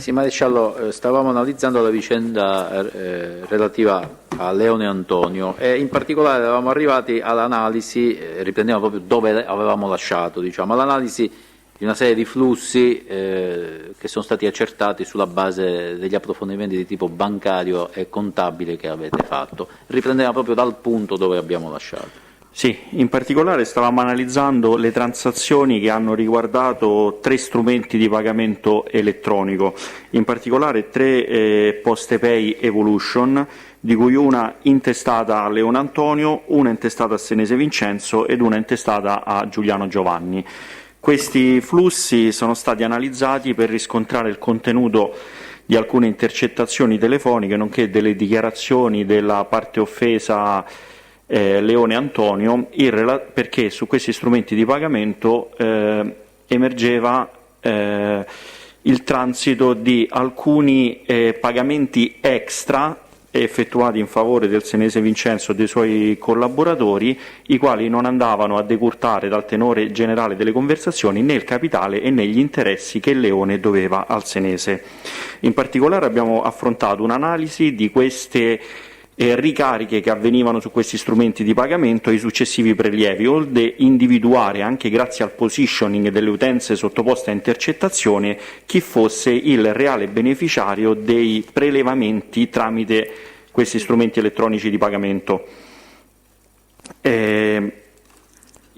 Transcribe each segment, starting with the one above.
Sì, maresciallo, stavamo analizzando la vicenda relativa a Leone Antonio e in particolare eravamo arrivati all'analisi, riprendiamo proprio dove avevamo lasciato, diciamo, all'analisi di una serie di flussi che sono stati accertati sulla base degli approfondimenti di tipo bancario e contabile che avete fatto. Riprendiamo proprio dal punto dove abbiamo lasciato. Sì, in particolare stavamo analizzando le transazioni che hanno riguardato 3 strumenti di pagamento elettronico, in particolare 3 PostePay Evolution, di cui una intestata a Leone Antonio, una intestata a Senese Vincenzo ed una intestata a Giuliano Giovanni. Questi flussi sono stati analizzati per riscontrare il contenuto di alcune intercettazioni telefoniche, nonché delle dichiarazioni della parte offesa Leone Antonio, perché su questi strumenti di pagamento emergeva il transito di alcuni pagamenti extra effettuati in favore del Senese Vincenzo e dei suoi collaboratori, i quali non andavano a decurtare dal tenore generale delle conversazioni né il capitale e né gli interessi che Leone doveva al Senese. In particolare abbiamo affrontato un'analisi di queste ricariche che avvenivano su questi strumenti di pagamento e i successivi prelievi, onde individuare, anche grazie al positioning delle utenze sottoposte a intercettazione, chi fosse il reale beneficiario dei prelevamenti tramite questi strumenti elettronici di pagamento.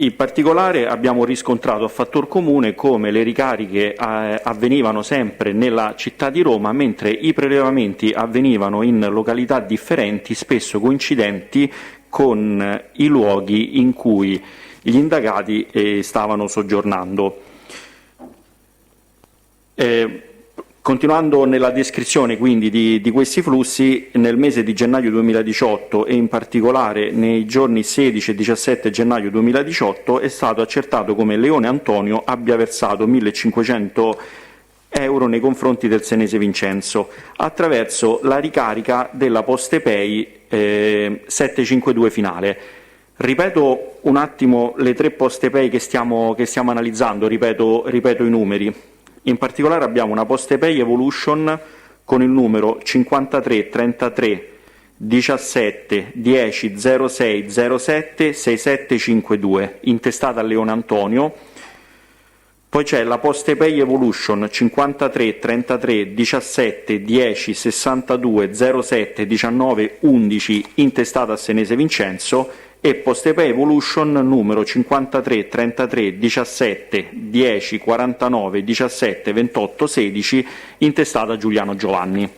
In particolare abbiamo riscontrato a fattor comune come le ricariche avvenivano sempre nella città di Roma, mentre i prelevamenti avvenivano in località differenti, spesso coincidenti con i luoghi in cui gli indagati stavano soggiornando. Continuando nella descrizione quindi di questi flussi, nel mese di gennaio 2018 e in particolare nei giorni 16 e 17 gennaio 2018 è stato accertato come Leone Antonio abbia versato 1.500 euro nei confronti del Senese Vincenzo attraverso la ricarica della PostePay 752 finale. Ripeto un attimo le 3 PostePay che stiamo analizzando, ripeto i numeri. In particolare abbiamo una PostePay Evolution con il numero 53 33 17 10 06 07 6752, intestata a Leone Antonio. Poi c'è la PostePay Evolution 53 33 17 10 62 07 19 11, intestata a Senese Vincenzo, e PostePay Evolution numero 53 33 17 10 49 17 28 16, intestata a Giuliano Giovanni.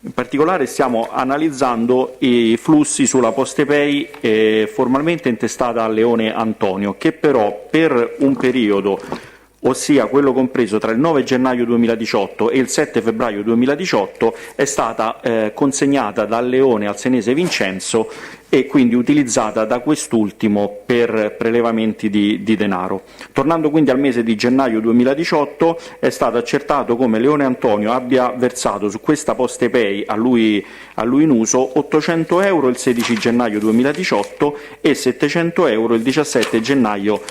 In particolare stiamo analizzando i flussi sulla PostePay formalmente intestata a Leone Antonio, che però per un periodo, ossia quello compreso tra il 9 gennaio 2018 e il 7 febbraio 2018, è stata consegnata dal Leone al Senese Vincenzo e quindi utilizzata da quest'ultimo per prelevamenti di denaro. Tornando quindi al mese di gennaio 2018, è stato accertato come Leone Antonio abbia versato su questa PostePay a lui in uso 800 euro il 16 gennaio 2018 e 700 euro il 17 gennaio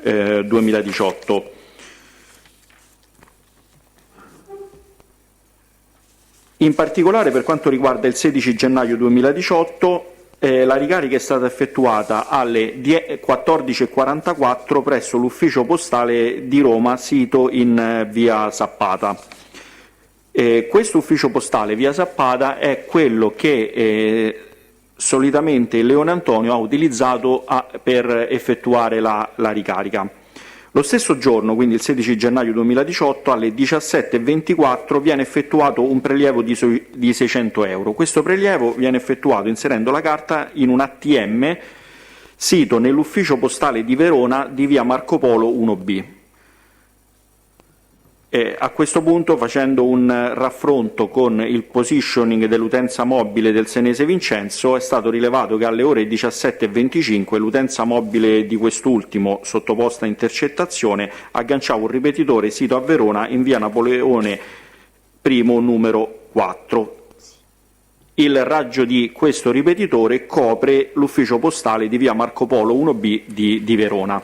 2018. In particolare per quanto riguarda il 16 gennaio 2018, la ricarica è stata effettuata alle 14:44 presso l'ufficio postale di Roma, sito in via Zappata. Questo ufficio postale via Zappata è quello che solitamente il Leone Antonio ha utilizzato per effettuare la ricarica. Lo stesso giorno, quindi il 16 gennaio 2018, alle 17:24 viene effettuato un prelievo di 600 euro. Questo prelievo viene effettuato inserendo la carta in un ATM sito nell'ufficio postale di Verona di via Marco Polo 1B. A questo punto, facendo un raffronto con il positioning dell'utenza mobile del Senese Vincenzo, è stato rilevato che alle ore 17:25 l'utenza mobile di quest'ultimo, sottoposta a intercettazione, agganciava un ripetitore sito a Verona in via Napoleone I numero 4. Il raggio di questo ripetitore copre l'ufficio postale di via Marco Polo 1B di Verona.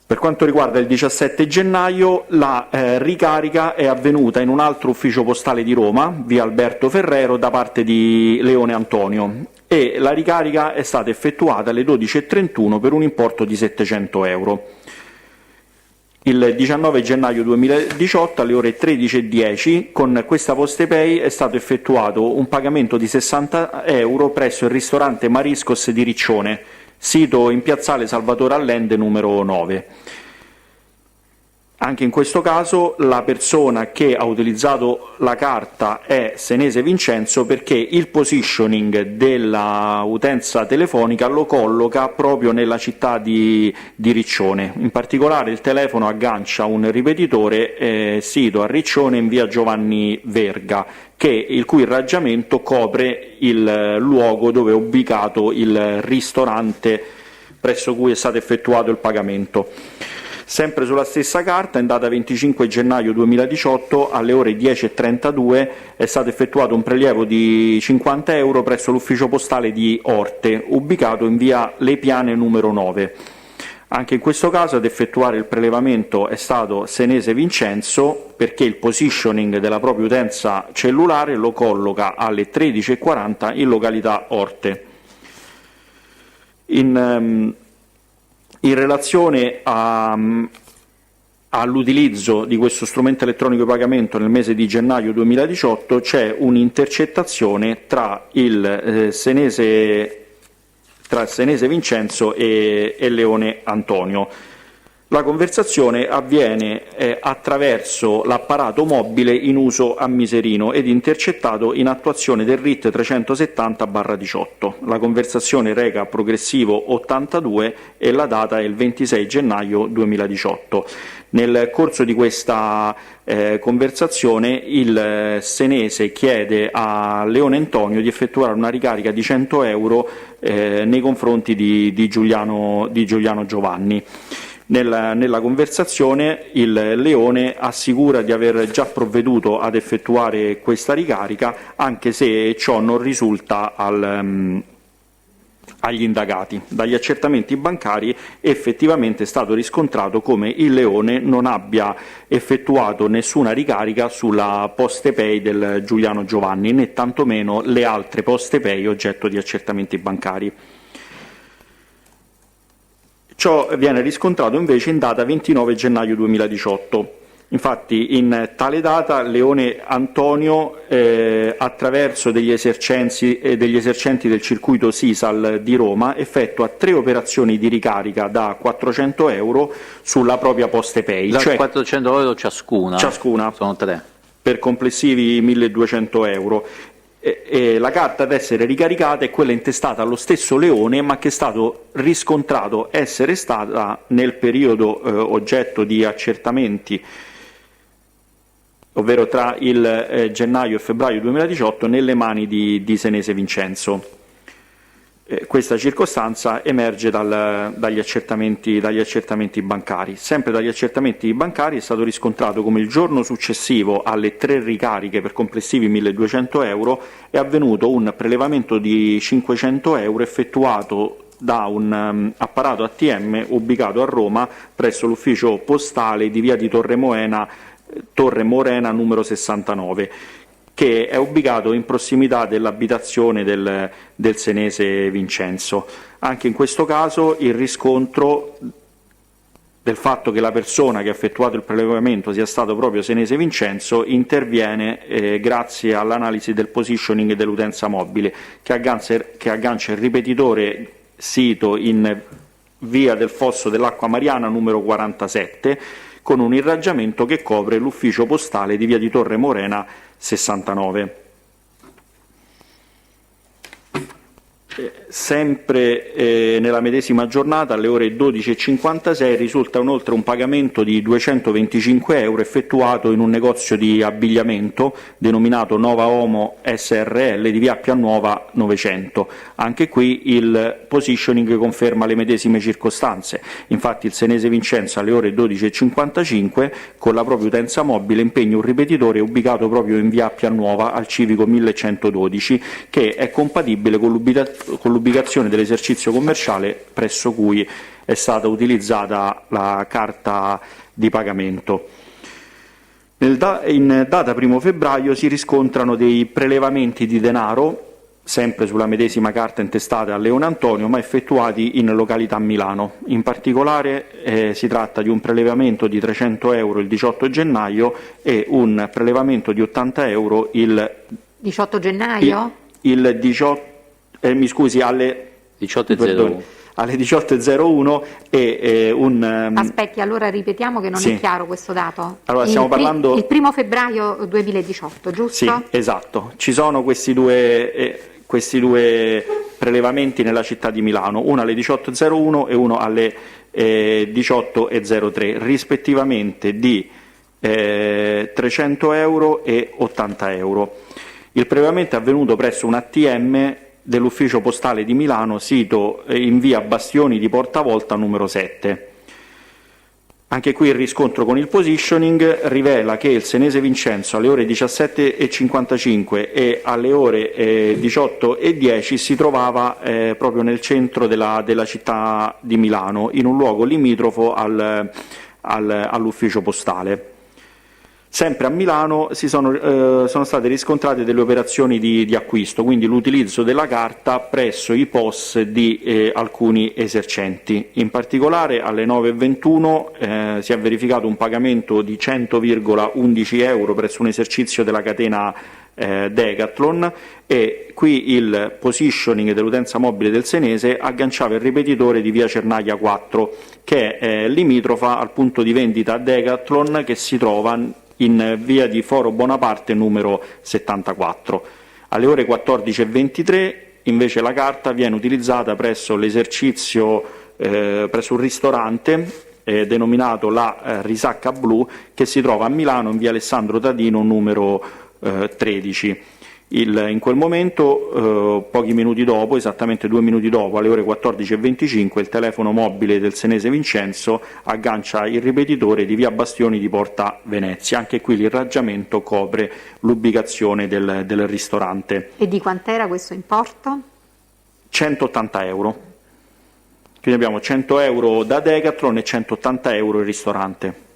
Per quanto riguarda il 17 gennaio, la ricarica è avvenuta in un altro ufficio postale di Roma, via Alberto Ferrero, da parte di Leone Antonio, e la ricarica è stata effettuata alle 12:31 per un importo di 700 euro. Il 19 gennaio 2018 alle ore 13:10 con questa PostePay è stato effettuato un pagamento di 60 euro presso il ristorante Mariscos di Riccione, sito in piazzale Salvatore Allende numero 9. Anche in questo caso la persona che ha utilizzato la carta è Senese Vincenzo, perché il positioning della utenza telefonica lo colloca proprio nella città di Riccione. In particolare il telefono aggancia un ripetitore sito a Riccione in via Giovanni Verga, il cui irraggiamento copre il luogo dove è ubicato il ristorante presso cui è stato effettuato il pagamento. Sempre sulla stessa carta, in data 25 gennaio 2018, alle ore 10:32, è stato effettuato un prelievo di 50 euro presso l'ufficio postale di Orte, ubicato in via Le Piane numero 9. Anche in questo caso ad effettuare il prelevamento è stato Senese Vincenzo, perché il positioning della propria utenza cellulare lo colloca alle 13:40 in località Orte. In relazione all'utilizzo di questo strumento elettronico di pagamento nel mese di gennaio 2018 c'è un'intercettazione tra Senese Vincenzo e Leone Antonio. La conversazione avviene attraverso l'apparato mobile in uso a Miserino ed intercettato in attuazione del RIT 370/18. La conversazione reca progressivo 82 e la data è il 26 gennaio 2018. Nel corso di questa conversazione il Senese chiede a Leone Antonio di effettuare una ricarica di 100 euro nei confronti di Giuliano Giovanni. Nella conversazione il Leone assicura di aver già provveduto ad effettuare questa ricarica, anche se ciò non risulta agli indagati. Dagli accertamenti bancari effettivamente è stato riscontrato come il Leone non abbia effettuato nessuna ricarica sulla PostePay del Giuliano Giovanni, né tantomeno le altre PostePay oggetto di accertamenti bancari. Ciò viene riscontrato invece in data 29 gennaio 2018. Infatti in tale data Leone Antonio, attraverso degli esercenti del circuito Sisal di Roma, effettua 3 operazioni di ricarica da 400 euro sulla propria PostePay. Da 400 euro ciascuna? Ciascuna. Sono 3. Per complessivi 1.200 euro. La carta ad essere ricaricata è quella intestata allo stesso Leone, ma che è stato riscontrato essere stata nel periodo oggetto di accertamenti, ovvero tra il gennaio e febbraio 2018, nelle mani di Senese Vincenzo. Questa circostanza emerge dagli accertamenti bancari. Sempre dagli accertamenti bancari è stato riscontrato come il giorno successivo alle 3 ricariche per complessivi 1.200 euro è avvenuto un prelevamento di 500 euro effettuato da un apparato ATM ubicato a Roma presso l'ufficio postale di via di Torre Morena numero 69, che è ubicato in prossimità dell'abitazione del Senese Vincenzo. Anche in questo caso il riscontro del fatto che la persona che ha effettuato il prelevamento sia stato proprio Senese Vincenzo interviene grazie all'analisi del positioning dell'utenza mobile che aggancia il ripetitore sito in via del Fosso dell'Acqua Mariana numero 47 con un irraggiamento che copre l'ufficio postale di via di Torre Morena 69. Sempre nella medesima giornata, alle ore 12:56, risulta inoltre un pagamento di 225 euro effettuato in un negozio di abbigliamento denominato Nova Omo SRL di via Pianuova 900. Anche qui il positioning conferma le medesime circostanze. Infatti il Senese Vincenzo alle ore 12:55 con la propria utenza mobile impegna un ripetitore ubicato proprio in via Pianuova al civico 1112 che è compatibile con l'ubicazione dell'esercizio commerciale presso cui è stata utilizzata la carta di pagamento. In data 1 febbraio si riscontrano dei prelevamenti di denaro, sempre sulla medesima carta intestata a Leone Antonio, ma effettuati in località Milano. In particolare si tratta di un prelevamento di 300 euro il 18 gennaio e un prelevamento di 80 euro il 18 gennaio? Il 18, mi scusi, alle 18.01. Alle 18.01 e Aspetti, allora ripetiamo che non sì. è chiaro questo dato. Allora, stiamo parlando... Il 1 febbraio 2018, giusto? Sì, esatto. Ci sono questi due prelevamenti nella città di Milano, uno alle 18.01 e uno alle 18.03, rispettivamente di 300 euro e 80 euro. Il prelevamento è avvenuto presso un ATM dell'ufficio postale di Milano, sito in via Bastioni di Portavolta numero 7. Anche qui il riscontro con il positioning rivela che il senese Vincenzo alle ore 17.55 e alle ore 18.10 si trovava proprio nel centro della città di Milano, in un luogo limitrofo all'ufficio postale. Sempre a Milano sono state riscontrate delle operazioni di acquisto, quindi l'utilizzo della carta presso i POS di alcuni esercenti. In particolare alle 9.21 si è verificato un pagamento di 100,11 euro presso un esercizio della catena Decathlon, e qui il positioning dell'utenza mobile del senese agganciava il ripetitore di via Cernaglia 4, che è limitrofa al punto di vendita Decathlon che si trova in via di Foro Bonaparte numero 74. Alle ore 14.23 invece la carta viene utilizzata presso l'esercizio, presso un ristorante denominato La Risacca Blu, che si trova a Milano in via Alessandro Tadino numero 13. In quel momento, pochi minuti dopo, esattamente 2 minuti dopo, alle ore 14.25, il telefono mobile del senese Vincenzo aggancia il ripetitore di via Bastioni di Porta Venezia. Anche qui l'irraggiamento copre l'ubicazione del ristorante. E di quant'era questo importo? 180 euro. Quindi abbiamo 100 euro da Decathlon e 180 euro il ristorante.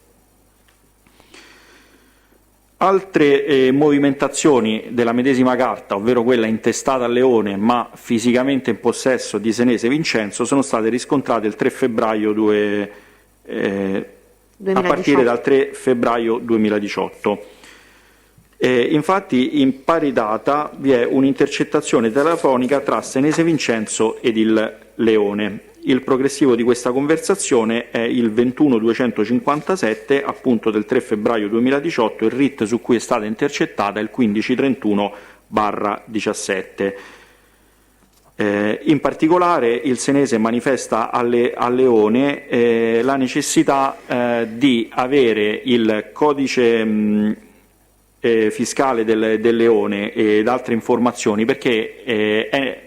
Altre movimentazioni della medesima carta, ovvero quella intestata a Leone ma fisicamente in possesso di senese Vincenzo, sono state riscontrate il 3 febbraio a partire dal 3 febbraio 2018. Infatti in pari data vi è un'intercettazione telefonica tra senese Vincenzo ed il Leone. Il progressivo di questa conversazione è il 21257, appunto del 3 febbraio 2018, il RIT su cui è stata intercettata è il 1531/17. In particolare il senese manifesta a Leone la necessità di avere il codice fiscale del Leone ed altre informazioni, perché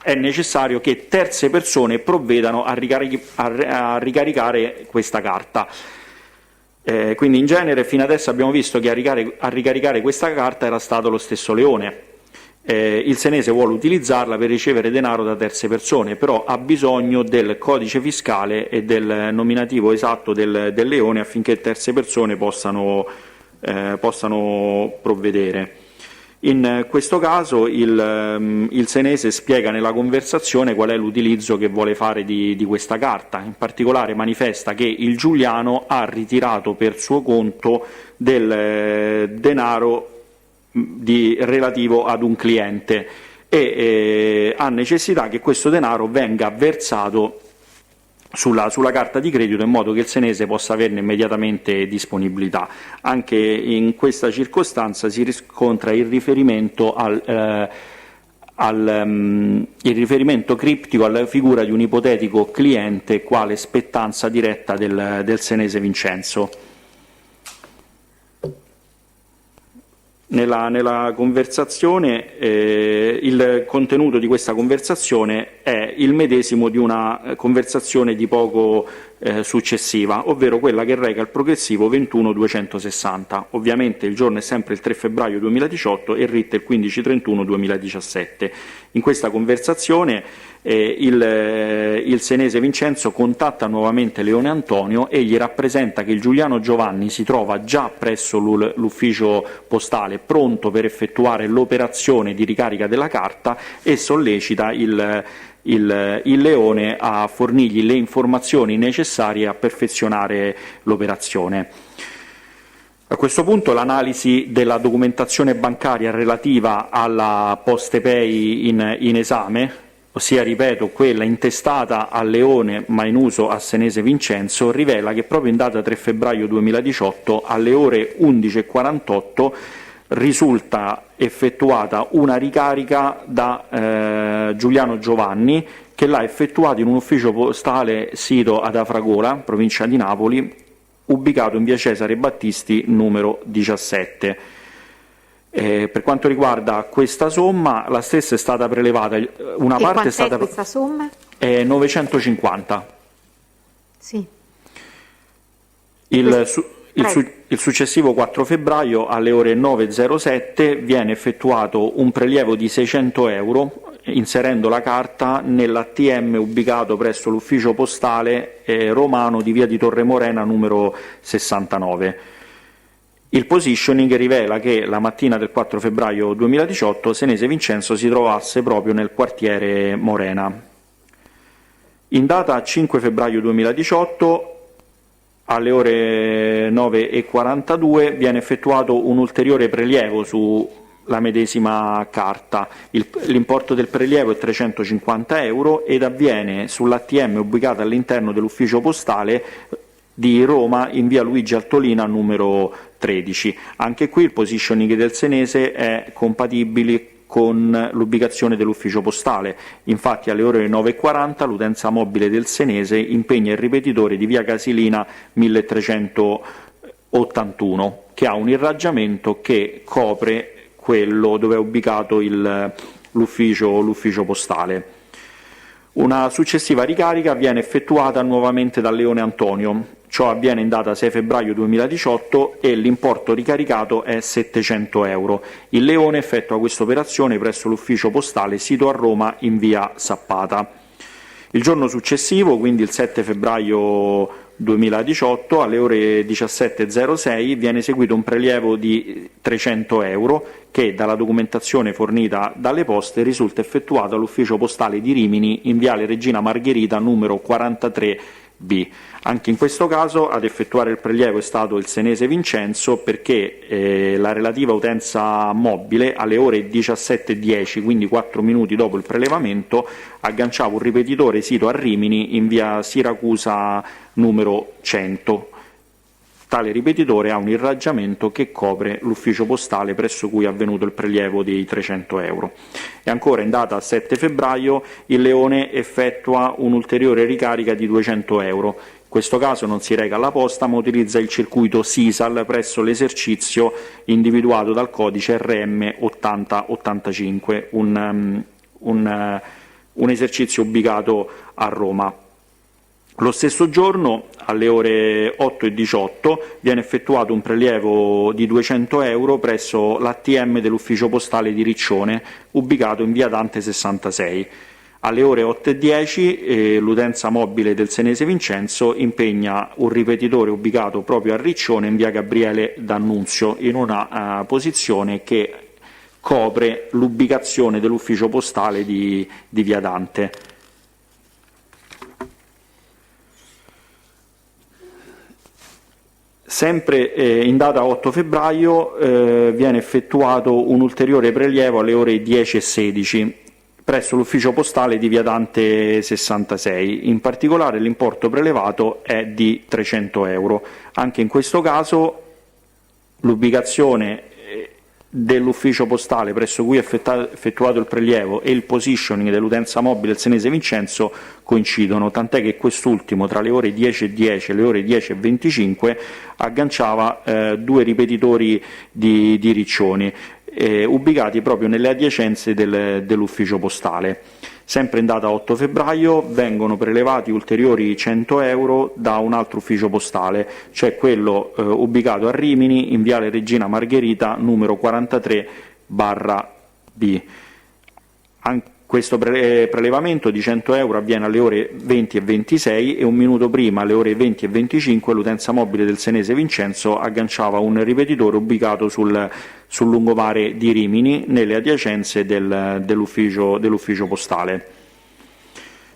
è necessario che terze persone provvedano a ricaricare questa carta. Quindi in genere fino adesso abbiamo visto che a ricaricare questa carta era stato lo stesso Leone. Il senese vuole utilizzarla per ricevere denaro da terze persone, però ha bisogno del codice fiscale e del nominativo esatto del Leone affinché terze persone possano provvedere. In questo caso il senese spiega nella conversazione qual è l'utilizzo che vuole fare di questa carta. In particolare manifesta che il Giuliano ha ritirato per suo conto del denaro relativo ad un cliente e ha necessità che questo denaro venga versato sulla carta di credito in modo che il senese possa averne immediatamente disponibilità. Anche in questa circostanza si riscontra il riferimento il riferimento criptico alla figura di un ipotetico cliente quale spettanza diretta del senese Vincenzo. Nella conversazione, il contenuto di questa conversazione è è il medesimo di una conversazione di poco successiva, ovvero quella che reca il progressivo 21260. Ovviamente il giorno è sempre il 3 febbraio 2018 e il RIT è il 1531 2017. In questa conversazione il senese Vincenzo contatta nuovamente Leone Antonio e gli rappresenta che il Giuliano Giovanni si trova già presso l'ufficio postale pronto per effettuare l'operazione di ricarica della carta e sollecita il Leone a fornirgli le informazioni necessarie a perfezionare l'operazione. A questo punto l'analisi della documentazione bancaria relativa alla PostePay in esame, ossia, ripeto, quella intestata a Leone ma in uso a Senese Vincenzo, rivela che proprio in data 3 febbraio 2018 alle ore 11:48 risulta effettuata una ricarica da Giuliano Giovanni, che l'ha effettuata in un ufficio postale sito ad Afragola, provincia di Napoli, ubicato in via Cesare Battisti numero 17. Per quanto riguarda questa somma, la stessa è stata prelevata, una E parte è quant'è stata questa somma? 950. Sì. Il successivo 4 febbraio alle ore 9:07 viene effettuato un prelievo di 600 euro inserendo la carta nell'ATM ubicato presso l'ufficio postale romano di via di Torre Morena numero 69. Il positioning rivela che la mattina del 4 febbraio 2018 Senese Vincenzo si trovasse proprio nel quartiere Morena. In data 5 febbraio 2018 alle ore 9:42 viene effettuato un ulteriore prelievo sulla medesima carta. L'importo del prelievo è 350 euro ed avviene sull'ATM ubicata all'interno dell'ufficio postale di Roma in via Luigi Altolina numero 13. Anche qui il positioning del Senese è compatibile con l'ubicazione dell'ufficio postale. Infatti alle ore 9:40 l'utenza mobile del Senese impegna il ripetitore di via Casilina 1381, che ha un irraggiamento che copre quello dove è ubicato l'ufficio postale. Una successiva ricarica viene effettuata nuovamente da Leone Antonio. Ciò avviene in data 6 febbraio 2018 e l'importo ricaricato è 700 euro. Il Leone effettua questa operazione presso l'ufficio postale sito a Roma in via Sappata. Il giorno successivo, quindi il 7 febbraio 2018, alle ore 17:06 viene eseguito un prelievo di 300 euro che dalla documentazione fornita dalle poste risulta effettuato all'ufficio postale di Rimini in viale Regina Margherita numero 43B. Anche in questo caso ad effettuare il prelievo è stato il Senese Vincenzo, perché la relativa utenza mobile alle ore 17:10, quindi 4 minuti dopo il prelevamento, agganciava un ripetitore sito a Rimini in via Siracusa numero 100. Tale ripetitore ha un irraggiamento che copre l'ufficio postale presso cui è avvenuto il prelievo dei 300 euro. E ancora in data 7 febbraio il Leone effettua un'ulteriore ricarica di 200 euro. In questo caso non si reca alla posta ma utilizza il circuito SISAL presso l'esercizio individuato dal codice RM 8085, un esercizio ubicato a Roma. Lo stesso giorno, alle ore 8:18, viene effettuato un prelievo di 200 euro presso l'ATM dell'ufficio postale di Riccione, ubicato in via Dante 66. Alle ore 8:10 l'utenza mobile del Senese Vincenzo impegna un ripetitore ubicato proprio a Riccione in via Gabriele D'Annunzio, in una posizione che copre l'ubicazione dell'ufficio postale di via Dante. Sempre in data 8 febbraio viene effettuato un ulteriore prelievo alle ore 10:16 presso l'ufficio postale di via Dante 66. In particolare l'importo prelevato è di 300 euro. Anche in questo caso l'ubicazione dell'ufficio postale presso cui è effettuato il prelievo e il positioning dell'utenza mobile del Senese Vincenzo coincidono, tant'è che quest'ultimo tra le ore 10:10 e le ore 10:25 agganciava 2 ripetitori di Riccione. ubicati proprio nelle adiacenze dell'ufficio postale. Sempre in data 8 febbraio vengono prelevati ulteriori 100 euro da un altro ufficio postale, cioè quello ubicato a Rimini in viale Regina Margherita numero 43/B. Questo prelevamento di 100 euro avviene alle ore 20:26 e un minuto prima, alle ore 20:25, l'utenza mobile del senese Vincenzo agganciava un ripetitore ubicato sul lungomare di Rimini, nelle adiacenze dell'ufficio postale.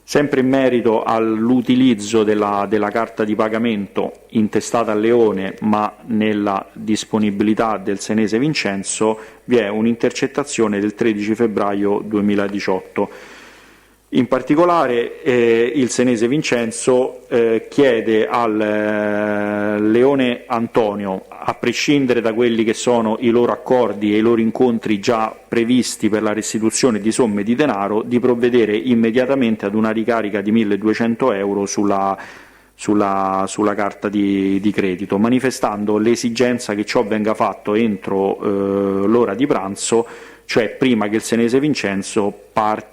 Sempre in merito all'utilizzo della carta di pagamento intestata a Leone, ma nella disponibilità del senese Vincenzo, vi è un'intercettazione del 13 febbraio 2018. In particolare il senese Vincenzo chiede al Leone Antonio, a prescindere da quelli che sono i loro accordi e i loro incontri già previsti per la restituzione di somme di denaro, di provvedere immediatamente ad una ricarica di 1.200 euro sulla carta di credito, manifestando l'esigenza che ciò venga fatto entro l'ora di pranzo, cioè prima che il senese Vincenzo parta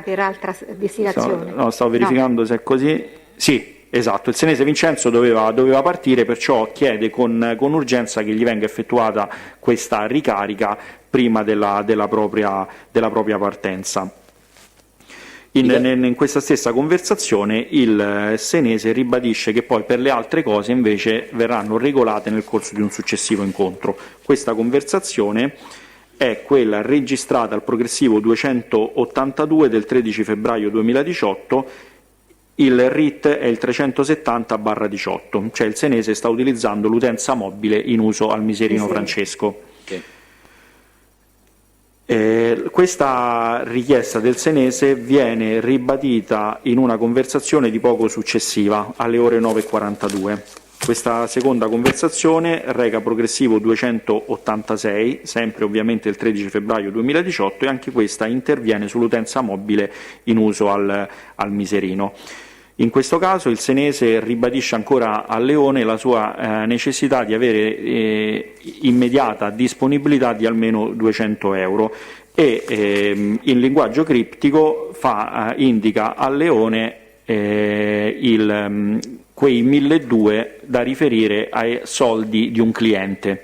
per altra destinazione. No, stavo verificando se è così. Sì, esatto, il senese Vincenzo doveva partire, perciò chiede con urgenza che gli venga effettuata questa ricarica prima della propria partenza. In questa stessa conversazione il senese ribadisce che poi per le altre cose invece verranno regolate nel corso di un successivo incontro. Questa conversazione è quella registrata al progressivo 282 del 13 febbraio 2018, il RIT è il 370/18, cioè il senese sta utilizzando l'utenza mobile in uso al Miserino Francesco. Okay. Questa richiesta del senese viene ribadita in una conversazione di poco successiva, alle ore 9:42. Questa seconda conversazione reca progressivo 286, sempre ovviamente il 13 febbraio 2018, e anche questa interviene sull'utenza mobile in uso al Miserino. In questo caso il senese ribadisce ancora a Leone la sua necessità di avere immediata disponibilità di almeno 200 euro e in linguaggio criptico indica a Leone quei 1.200 da riferire ai soldi di un cliente.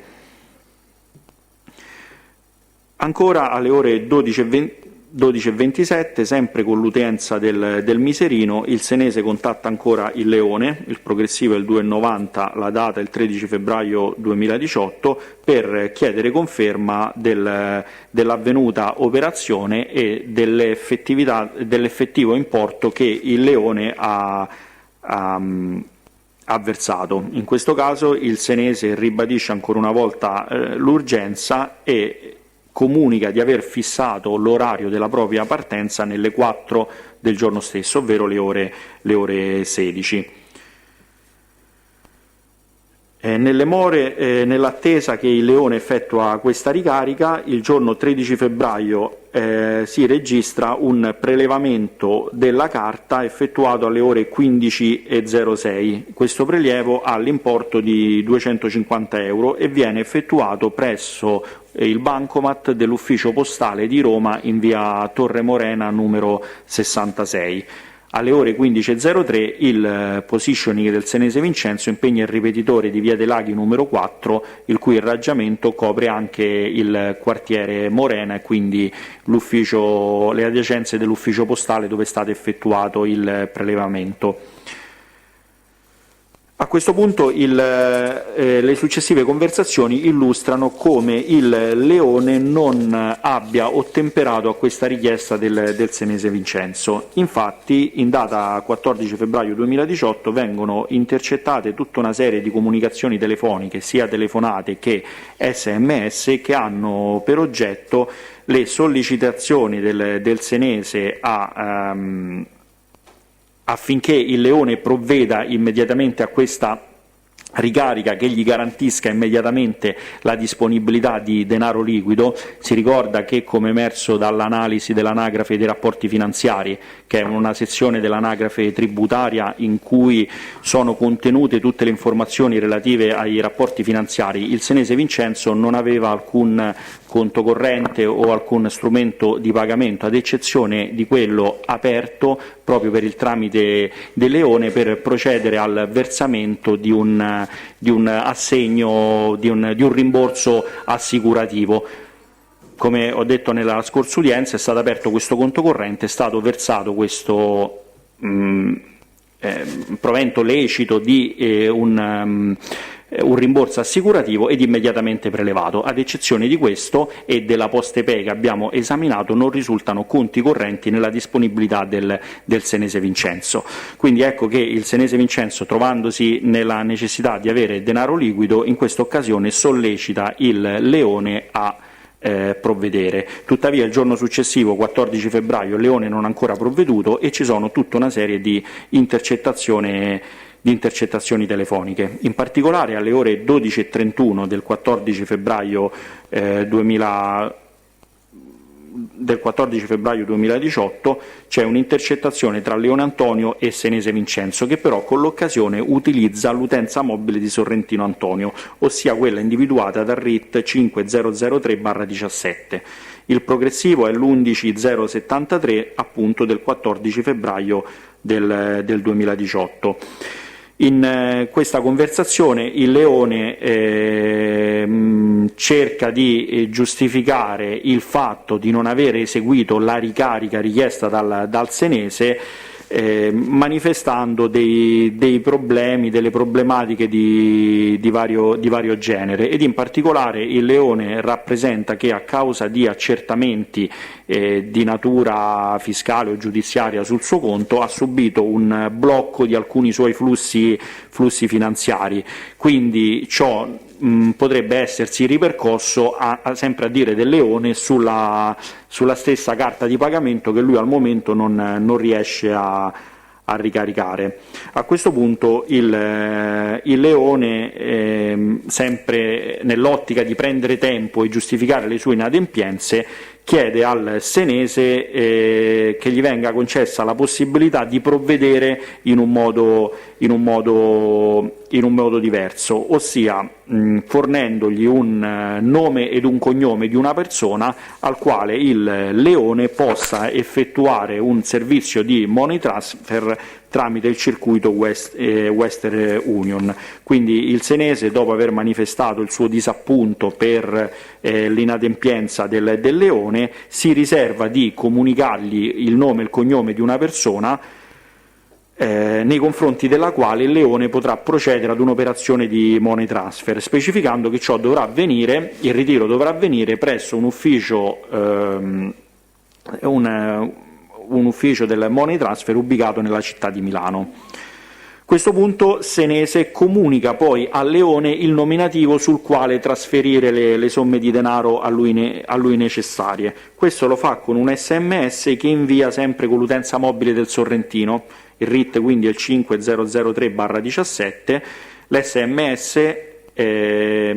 Ancora alle ore 12:27, sempre con l'utenza del Miserino, il senese contatta ancora il Leone, il progressivo è il 2,90, la data è il 13 febbraio 2018, per chiedere conferma dell'avvenuta operazione e dell'effettivo importo che il Leone ha versato. In questo caso il senese ribadisce ancora una volta l'urgenza e comunica di aver fissato l'orario della propria partenza nelle 4 del giorno stesso, ovvero le ore 16. Nelle more, nell'attesa che il Leone effettua questa ricarica, il giorno 13 febbraio si registra un prelevamento della carta effettuato alle ore 15:06. Questo prelievo ha l'importo di 250 euro e viene effettuato presso il bancomat dell'ufficio postale di Roma in via Torre Morena numero 66. Alle ore 15:03 il positioning del senese Vincenzo impegna il ripetitore di via dei Laghi numero 4, il cui irraggiamento copre anche il quartiere Morena e quindi le adiacenze dell'ufficio postale dove è stato effettuato il prelevamento. A questo punto le successive conversazioni illustrano come il Leone non abbia ottemperato a questa richiesta del senese Vincenzo. Infatti, in data 14 febbraio 2018 vengono intercettate tutta una serie di comunicazioni telefoniche, sia telefonate che SMS, che hanno per oggetto le sollecitazioni del senese affinché il Leone provveda immediatamente a questa ricarica che gli garantisca immediatamente la disponibilità di denaro liquido. Si ricorda che, come emerso dall'analisi dell'anagrafe dei rapporti finanziari, che è una sezione dell'anagrafe tributaria in cui sono contenute tutte le informazioni relative ai rapporti finanziari, il senese Vincenzo non aveva alcun conto corrente o alcun strumento di pagamento, ad eccezione di quello aperto proprio per il tramite del Leone per procedere al versamento di un assegno, di un rimborso assicurativo. Come ho detto nella scorsa udienza, è stato aperto questo conto corrente, è stato versato questo provento lecito di un rimborso assicurativo ed immediatamente prelevato. Ad eccezione di questo e della PostePay che abbiamo esaminato, non risultano conti correnti nella disponibilità del senese Vincenzo. Quindi ecco che il senese Vincenzo, trovandosi nella necessità di avere denaro liquido, in questa occasione sollecita il Leone a provvedere. Tuttavia il giorno successivo, 14 febbraio, il Leone non ha ancora provveduto e ci sono tutta una serie di intercettazioni telefoniche. In particolare alle ore 12:31 del 14 febbraio 2018 c'è un'intercettazione tra Leone Antonio e senese Vincenzo, che però con l'occasione utilizza l'utenza mobile di Sorrentino Antonio, ossia quella individuata dal RIT 5003/17. Il progressivo è l'11073 appunto del 14 febbraio del 2018. In questa conversazione il Leone cerca di giustificare il fatto di non aver eseguito la ricarica richiesta dal senese, manifestando dei problemi, delle problematiche di vario genere, ed in particolare il Leone rappresenta che a causa di accertamenti di natura fiscale o giudiziaria sul suo conto ha subito un blocco di alcuni suoi flussi finanziari, quindi ciò potrebbe essersi ripercosso sempre a dire del Leone sulla stessa carta di pagamento che lui al momento non riesce a ricaricare. A questo punto il Leone, sempre nell'ottica di prendere tempo e giustificare le sue inadempienze, chiede al senese che gli venga concessa la possibilità di provvedere in un modo diverso, ossia fornendogli un nome ed un cognome di una persona al quale il Leone possa effettuare un servizio di money transfer tramite il circuito Western Union. Quindi il senese, dopo aver manifestato il suo disappunto per l'inadempienza del Leone, si riserva di comunicargli il nome e il cognome di una persona nei confronti della quale il Leone potrà procedere ad un'operazione di money transfer, specificando che ciò dovrà avvenire, il ritiro dovrà avvenire presso un ufficio del money transfer ubicato nella città di Milano. A questo punto senese comunica poi al Leone il nominativo sul quale trasferire le somme di denaro a lui necessarie. Questo lo fa con un SMS che invia sempre con l'utenza mobile del Sorrentino. Il RIT quindi è il 5003/17, l'SMS è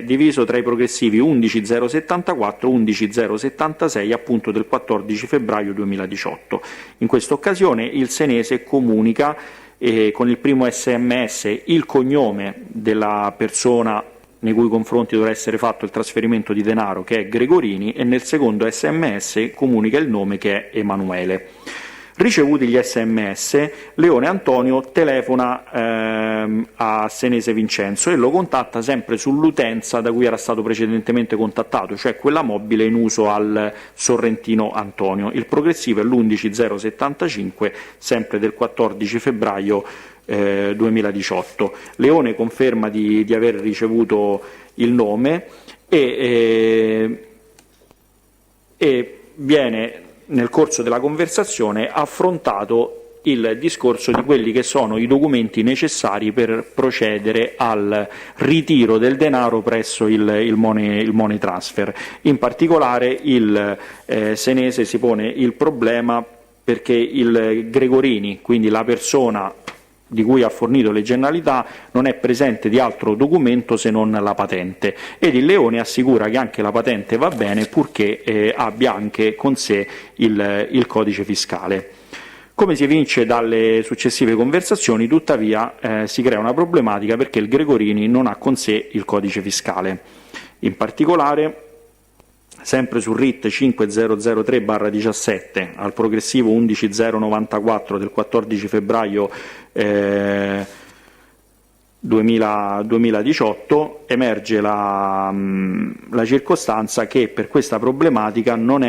diviso tra i progressivi 11074 e 11076 appunto del 14 febbraio 2018. In questa occasione il senese comunica con il primo SMS il cognome della persona nei cui confronti dovrà essere fatto il trasferimento di denaro, che è Gregorini, e nel secondo SMS comunica il nome, che è Emanuele. Ricevuti gli SMS, Leone Antonio telefona a senese Vincenzo e lo contatta sempre sull'utenza da cui era stato precedentemente contattato, cioè quella mobile in uso al Sorrentino Antonio. Il progressivo è l'11075, sempre del 14 febbraio 2018. Leone conferma di aver ricevuto il nome e viene nel corso della conversazione affrontato il discorso di quelli che sono i documenti necessari per procedere al ritiro del denaro presso il money transfer. In particolare il senese si pone il problema perché il Gregorini, quindi la persona di cui ha fornito le generalità non è presente di altro documento se non la patente, ed il Leone assicura che anche la patente va bene purché abbia anche con sé il codice fiscale. Come si evince dalle successive conversazioni, tuttavia si crea una problematica perché il Gregorini non ha con sé il codice fiscale. In particolare, sempre sul RIT 5003/17 al progressivo 11094 del 14 febbraio 2018 emerge la circostanza che per questa problematica non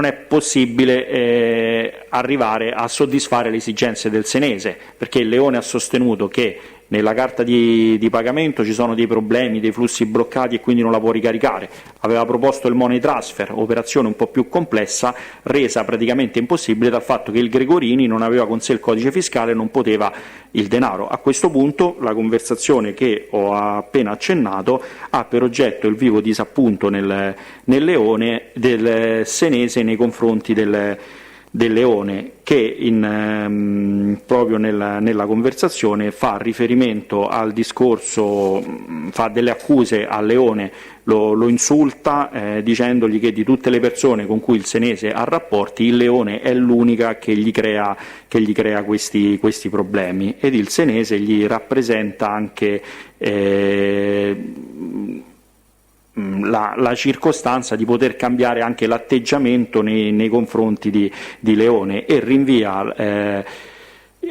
è possibile arrivare a soddisfare le esigenze del senese, perché il Leone ha sostenuto che nella carta di pagamento ci sono dei problemi, dei flussi bloccati e quindi non la può ricaricare. Aveva proposto il money transfer, operazione un po' più complessa, resa praticamente impossibile dal fatto che il Gregorini non aveva con sé il codice fiscale e non poteva il denaro. A questo punto la conversazione che ho appena accennato ha per oggetto il vivo disappunto nel Leone del senese nei confronti del Leone, che proprio nella conversazione fa riferimento al discorso, fa delle accuse al Leone, lo insulta dicendogli che di tutte le persone con cui il senese ha rapporti, il Leone è l'unica che gli crea questi problemi, ed il senese gli rappresenta anche la circostanza di poter cambiare anche l'atteggiamento nei confronti di Leone, e rinvia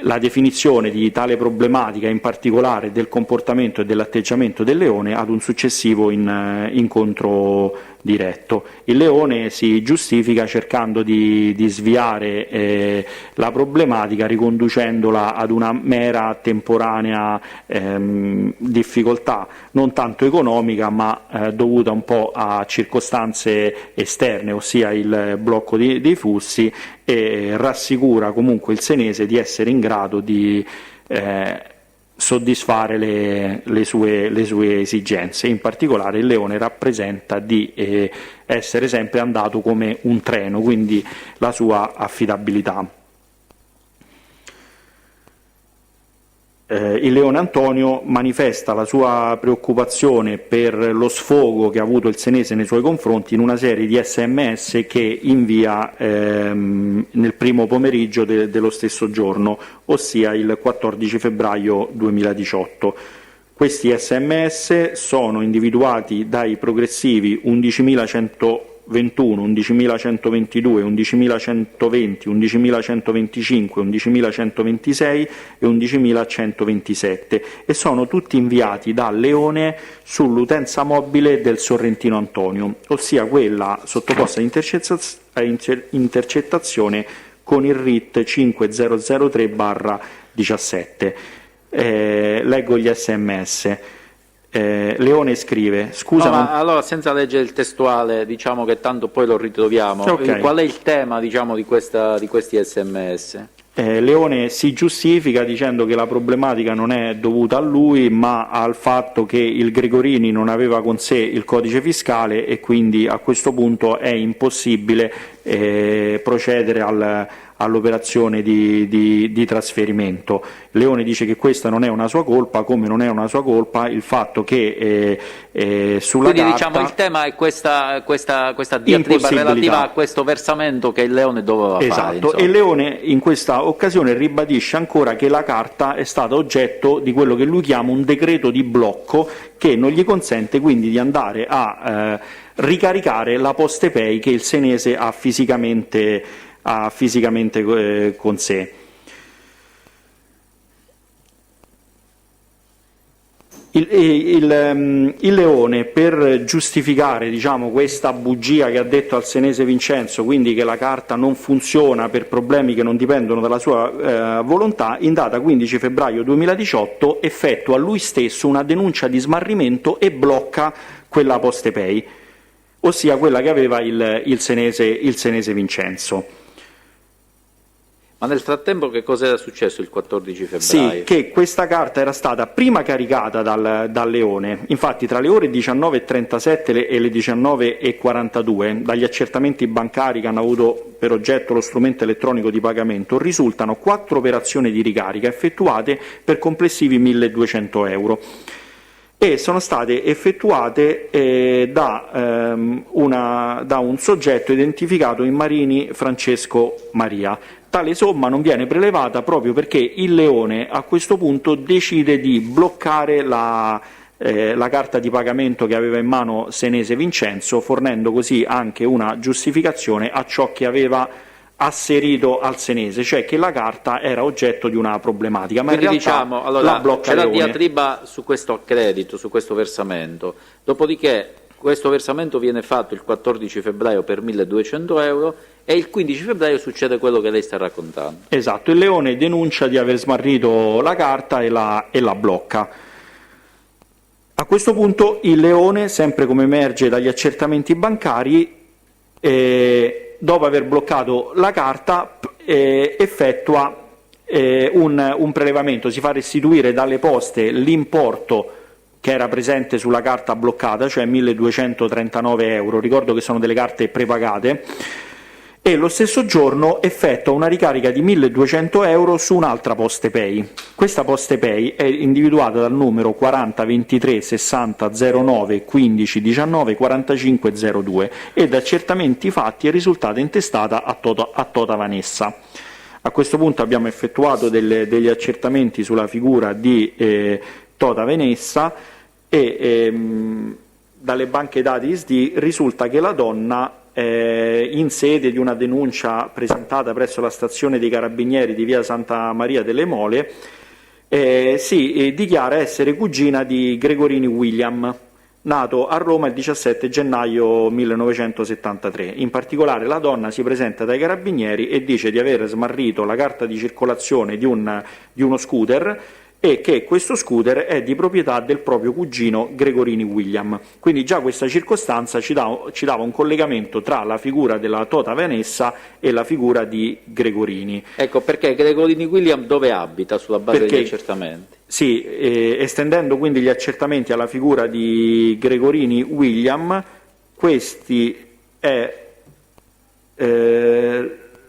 la definizione di tale problematica, in particolare del comportamento e dell'atteggiamento del Leone, ad un successivo incontro diretto. Il Leone si giustifica cercando di sviare la problematica, riconducendola ad una mera temporanea difficoltà non tanto economica, ma dovuta un po' a circostanze esterne, ossia il blocco dei flussi, e rassicura comunque il senese di essere in grado di soddisfare le sue esigenze. In particolare il Leone rappresenta di essere sempre andato come un treno, quindi la sua affidabilità. Il Leone Antonio manifesta la sua preoccupazione per lo sfogo che ha avuto il senese nei suoi confronti in una serie di SMS che invia nel primo pomeriggio dello stesso giorno, ossia il 14 febbraio 2018. Questi SMS sono individuati dai progressivi 11.121, 11.122, 11.120, 11.125, 11.126 e 11.127, e sono tutti inviati da Leone sull'utenza mobile del Sorrentino Antonio, ossia quella sottoposta a intercettazione con il RIT 5003/17. Leggo gli SMS. Leone scrive: scusa, no, allora, senza leggere il testuale, diciamo che tanto poi lo ritroviamo. Okay. Qual è il tema, diciamo, di questi SMS? Leone si giustifica dicendo che la problematica non è dovuta a lui, ma al fatto che il Gregorini non aveva con sé il codice fiscale e quindi a questo punto è impossibile procedere all'operazione di trasferimento. Leone dice che questa non è una sua colpa, come non è una sua colpa il fatto che sulla quindi carta, diciamo il tema è questa diatriba relativa a questo versamento che il Leone doveva fare. Esatto, e Leone in questa occasione ribadisce ancora che la carta è stata oggetto di quello che lui chiama un decreto di blocco, che non gli consente quindi di andare a ricaricare la PostePay che il senese ha fisicamente con sé. Il Leone, per giustificare, diciamo, questa bugia che ha detto al senese Vincenzo, quindi che la carta non funziona per problemi che non dipendono dalla sua volontà, in data 15 febbraio 2018 effettua lui stesso una denuncia di smarrimento e blocca quella PostePay, ossia quella che aveva il senese Vincenzo. Ma nel frattempo che cosa era successo il 14 febbraio? Sì, che questa carta era stata prima caricata dal Leone, infatti tra le ore 19:37 e le 19:42, dagli accertamenti bancari che hanno avuto per oggetto lo strumento elettronico di pagamento, risultano 4 operazioni di ricarica effettuate per complessivi 1.200 euro. E sono state effettuate da un soggetto identificato in Marini Francesco Maria. Tale somma non viene prelevata proprio perché il Leone a questo punto decide di bloccare la carta di pagamento che aveva in mano Senese Vincenzo, fornendo così anche una giustificazione a ciò che aveva asserito al Senese, cioè che la carta era oggetto di una problematica, ma Quindi in realtà diciamo, allora, la blocca c'è la Leone. diatriba su questo accredito, su questo versamento, dopodiché questo versamento viene fatto il 14 febbraio per 1.200 euro e il 15 febbraio succede quello che lei sta raccontando. Esatto, il Leone denuncia di aver smarrito la carta e la blocca. A questo punto il Leone, sempre come emerge dagli accertamenti bancari, dopo aver bloccato la carta effettua un prelevamento, si fa restituire dalle poste l'importo che era presente sulla carta bloccata, cioè 1.239 euro, ricordo che sono delle carte prepagate, e lo stesso giorno effettua una ricarica di 1.200 euro su un'altra PostePay. Questa PostePay è individuata dal numero 40 23 60 09 15 19 45 02 e da accertamenti fatti è risultata intestata a Tota Vanessa. A questo punto abbiamo effettuato degli accertamenti sulla figura di Tota Vanessa e dalle banche dati ISD risulta che la donna in sede di una denuncia presentata presso la stazione dei Carabinieri di via Santa Maria delle Mole si dichiara essere cugina di Gregorini William, nato a Roma il 17 gennaio 1973. In particolare la donna si presenta dai Carabinieri e dice di aver smarrito la carta di circolazione di uno scooter e che questo scooter è di proprietà del proprio cugino Gregorini William. Quindi già questa circostanza ci dava un collegamento tra la figura della Tota Vanessa e la figura di Gregorini. Ecco, perché Gregorini William dove abita sulla base degli accertamenti? Sì, estendendo quindi gli accertamenti alla figura di Gregorini William, questi è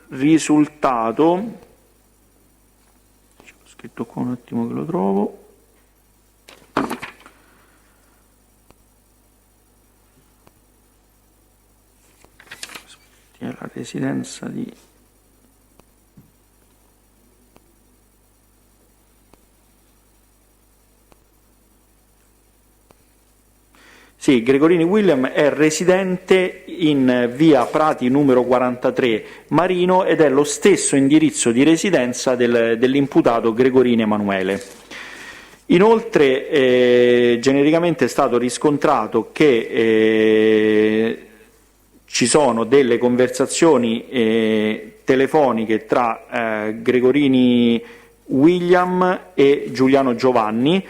risultato... scritto qua un attimo che lo trovo. È la residenza di Sì, Gregorini William è residente in via Prati numero 43 Marino ed è lo stesso indirizzo di residenza dell'imputato Gregorini Emanuele. Inoltre genericamente è stato riscontrato che ci sono delle conversazioni telefoniche tra Gregorini William e Giuliano Giovanni,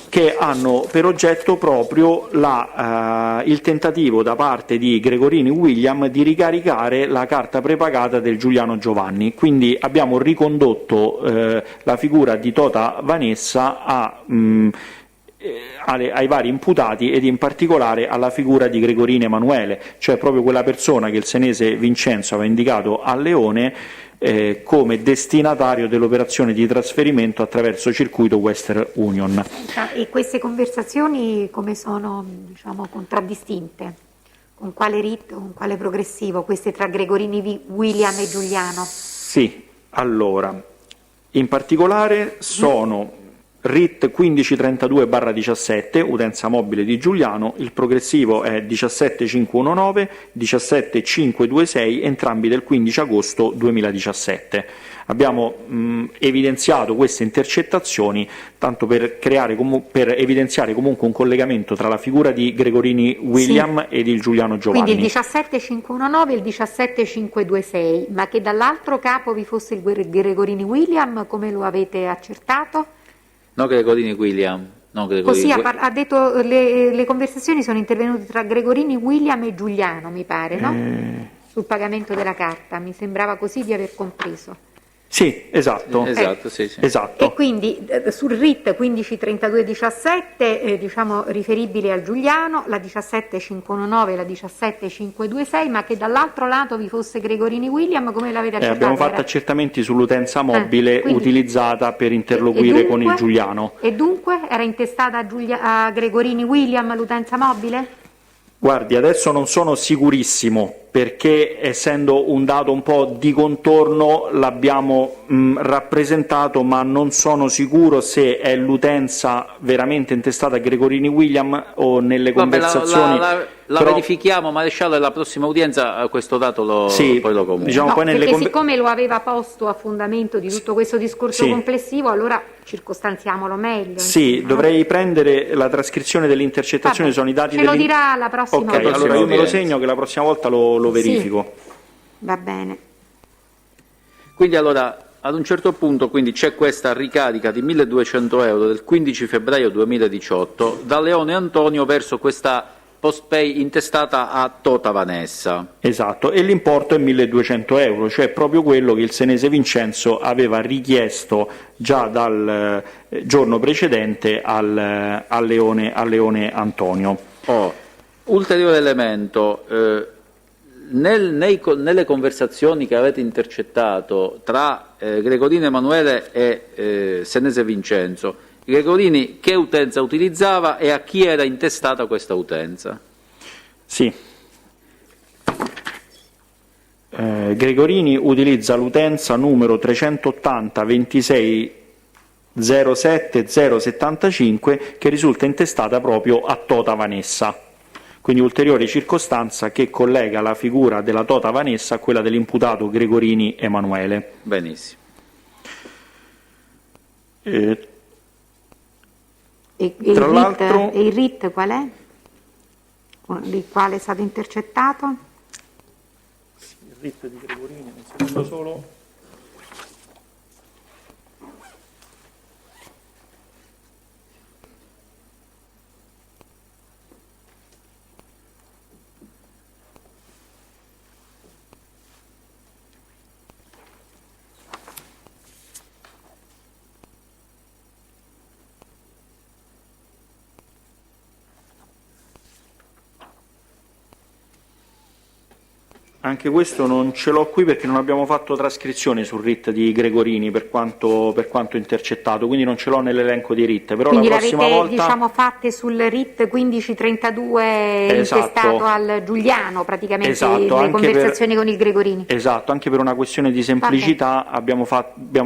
che hanno per oggetto proprio il tentativo da parte di Gregorini William di ricaricare la carta prepagata del Giuliano Giovanni. Quindi abbiamo ricondotto la figura di Tota Vanessa ai vari imputati ed in particolare alla figura di Gregorini Emanuele, cioè proprio quella persona che il Senese Vincenzo aveva indicato a Leone come destinatario dell'operazione di trasferimento attraverso circuito Western Union. E queste conversazioni come sono, diciamo, contraddistinte? Con quale ritmo, con quale progressivo? Queste tra Gregorini William e Giuliano? Sì, allora, in particolare sono RIT 1532/17, utenza mobile di Giuliano, il progressivo è 17519, 17526, entrambi del 15 agosto 2017. Abbiamo evidenziato queste intercettazioni tanto per evidenziare comunque un collegamento tra la figura di Gregorini William e di Giuliano Giovanni. Quindi il 17519 e il 17526, ma che dall'altro capo vi fosse il Gregorini William, come lo avete accertato? No, Gregorini William. No, Gregorini. Così ha detto le conversazioni sono intervenute tra Gregorini William e Giuliano, mi pare, no? Sul pagamento della carta, mi sembrava così di aver compreso. Sì, esatto. Esatto, sì. Esatto. E quindi sul RIT 153217, diciamo riferibile al Giuliano, la 17519 e la 17526, ma che dall'altro lato vi fosse Gregorini William, come l'avete accertato? Abbiamo fatto accertamenti sull'utenza mobile quindi, utilizzata per interloquire con il Giuliano. E dunque era intestata a Gregorini William l'utenza mobile? Guardi, adesso non sono sicurissimo, perché essendo un dato un po' di contorno l'abbiamo rappresentato, ma non sono sicuro se è l'utenza veramente intestata a Gregorini William o nelle conversazioni. La verifichiamo, maresciallo, e la prossima udienza questo dato poi lo comunico. Diciamo, No, poi perché siccome lo aveva posto a fondamento di tutto questo discorso complessivo, allora circostanziamolo meglio. Sì, dovrei prendere la trascrizione delle intercettazioni, sono i dati ce lo dirà la prossima Ok, allora io me lo segno che la prossima volta lo verifico. Sì, va bene. Quindi allora, ad un certo punto quindi c'è questa ricarica di 1.200 euro del 15 febbraio 2018 da Leone Antonio verso questa postpay intestata a Tota Vanessa. Esatto, e l'importo è 1.200 euro, cioè proprio quello che il senese Vincenzo aveva richiesto già dal giorno precedente al Leone Antonio. Ulteriore elemento, nelle conversazioni che avete intercettato tra Gregorini Emanuele e senese Vincenzo, Gregorini che utenza utilizzava e a chi era intestata questa utenza? Sì. Gregorini utilizza l'utenza numero 380 26 07 075 che risulta intestata proprio a Tota Vanessa. Quindi ulteriore circostanza che collega la figura della Tota Vanessa a quella dell'imputato Gregorini Emanuele. Benissimo. Tra l'altro, il RIT qual è? Di quale è stato intercettato? Il RIT di Gregorini, un secondo solo. Anche questo non ce l'ho qui perché non abbiamo fatto trascrizione sul RIT di Gregorini per quanto intercettato, quindi non ce l'ho nell'elenco di RIT. Però quindi la prossima l'avete volta, diciamo fatte sul RIT 1532 intestato al Giuliano, praticamente le conversazioni con il Gregorini. Esatto, anche per una questione di semplicità abbiamo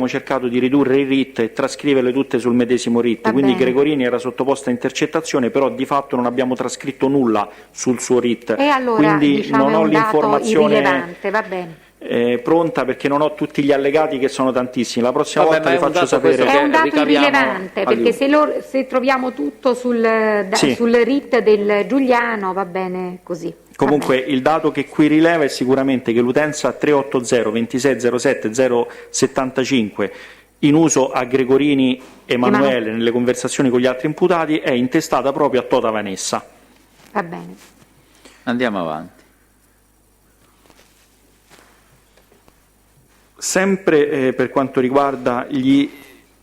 cercato di ridurre i RIT e trascriverle tutte sul medesimo RIT, quindi Gregorini era sottoposta a intercettazione, però di fatto non abbiamo trascritto nulla sul suo RIT, e allora, quindi diciamo, non ho l'informazione va bene. Pronta perché non ho tutti gli allegati che sono tantissimi. La prossima volta vi faccio sapere. È un dato irrilevante perché se troviamo tutto sul RIT del Giuliano va bene così. Comunque il dato che qui rileva è sicuramente che l'utenza 380 2607 075 in uso a Gregorini Emanuele nelle conversazioni con gli altri imputati è intestata proprio a Tota Vanessa. Va bene. Andiamo avanti. Sempre per quanto riguarda gli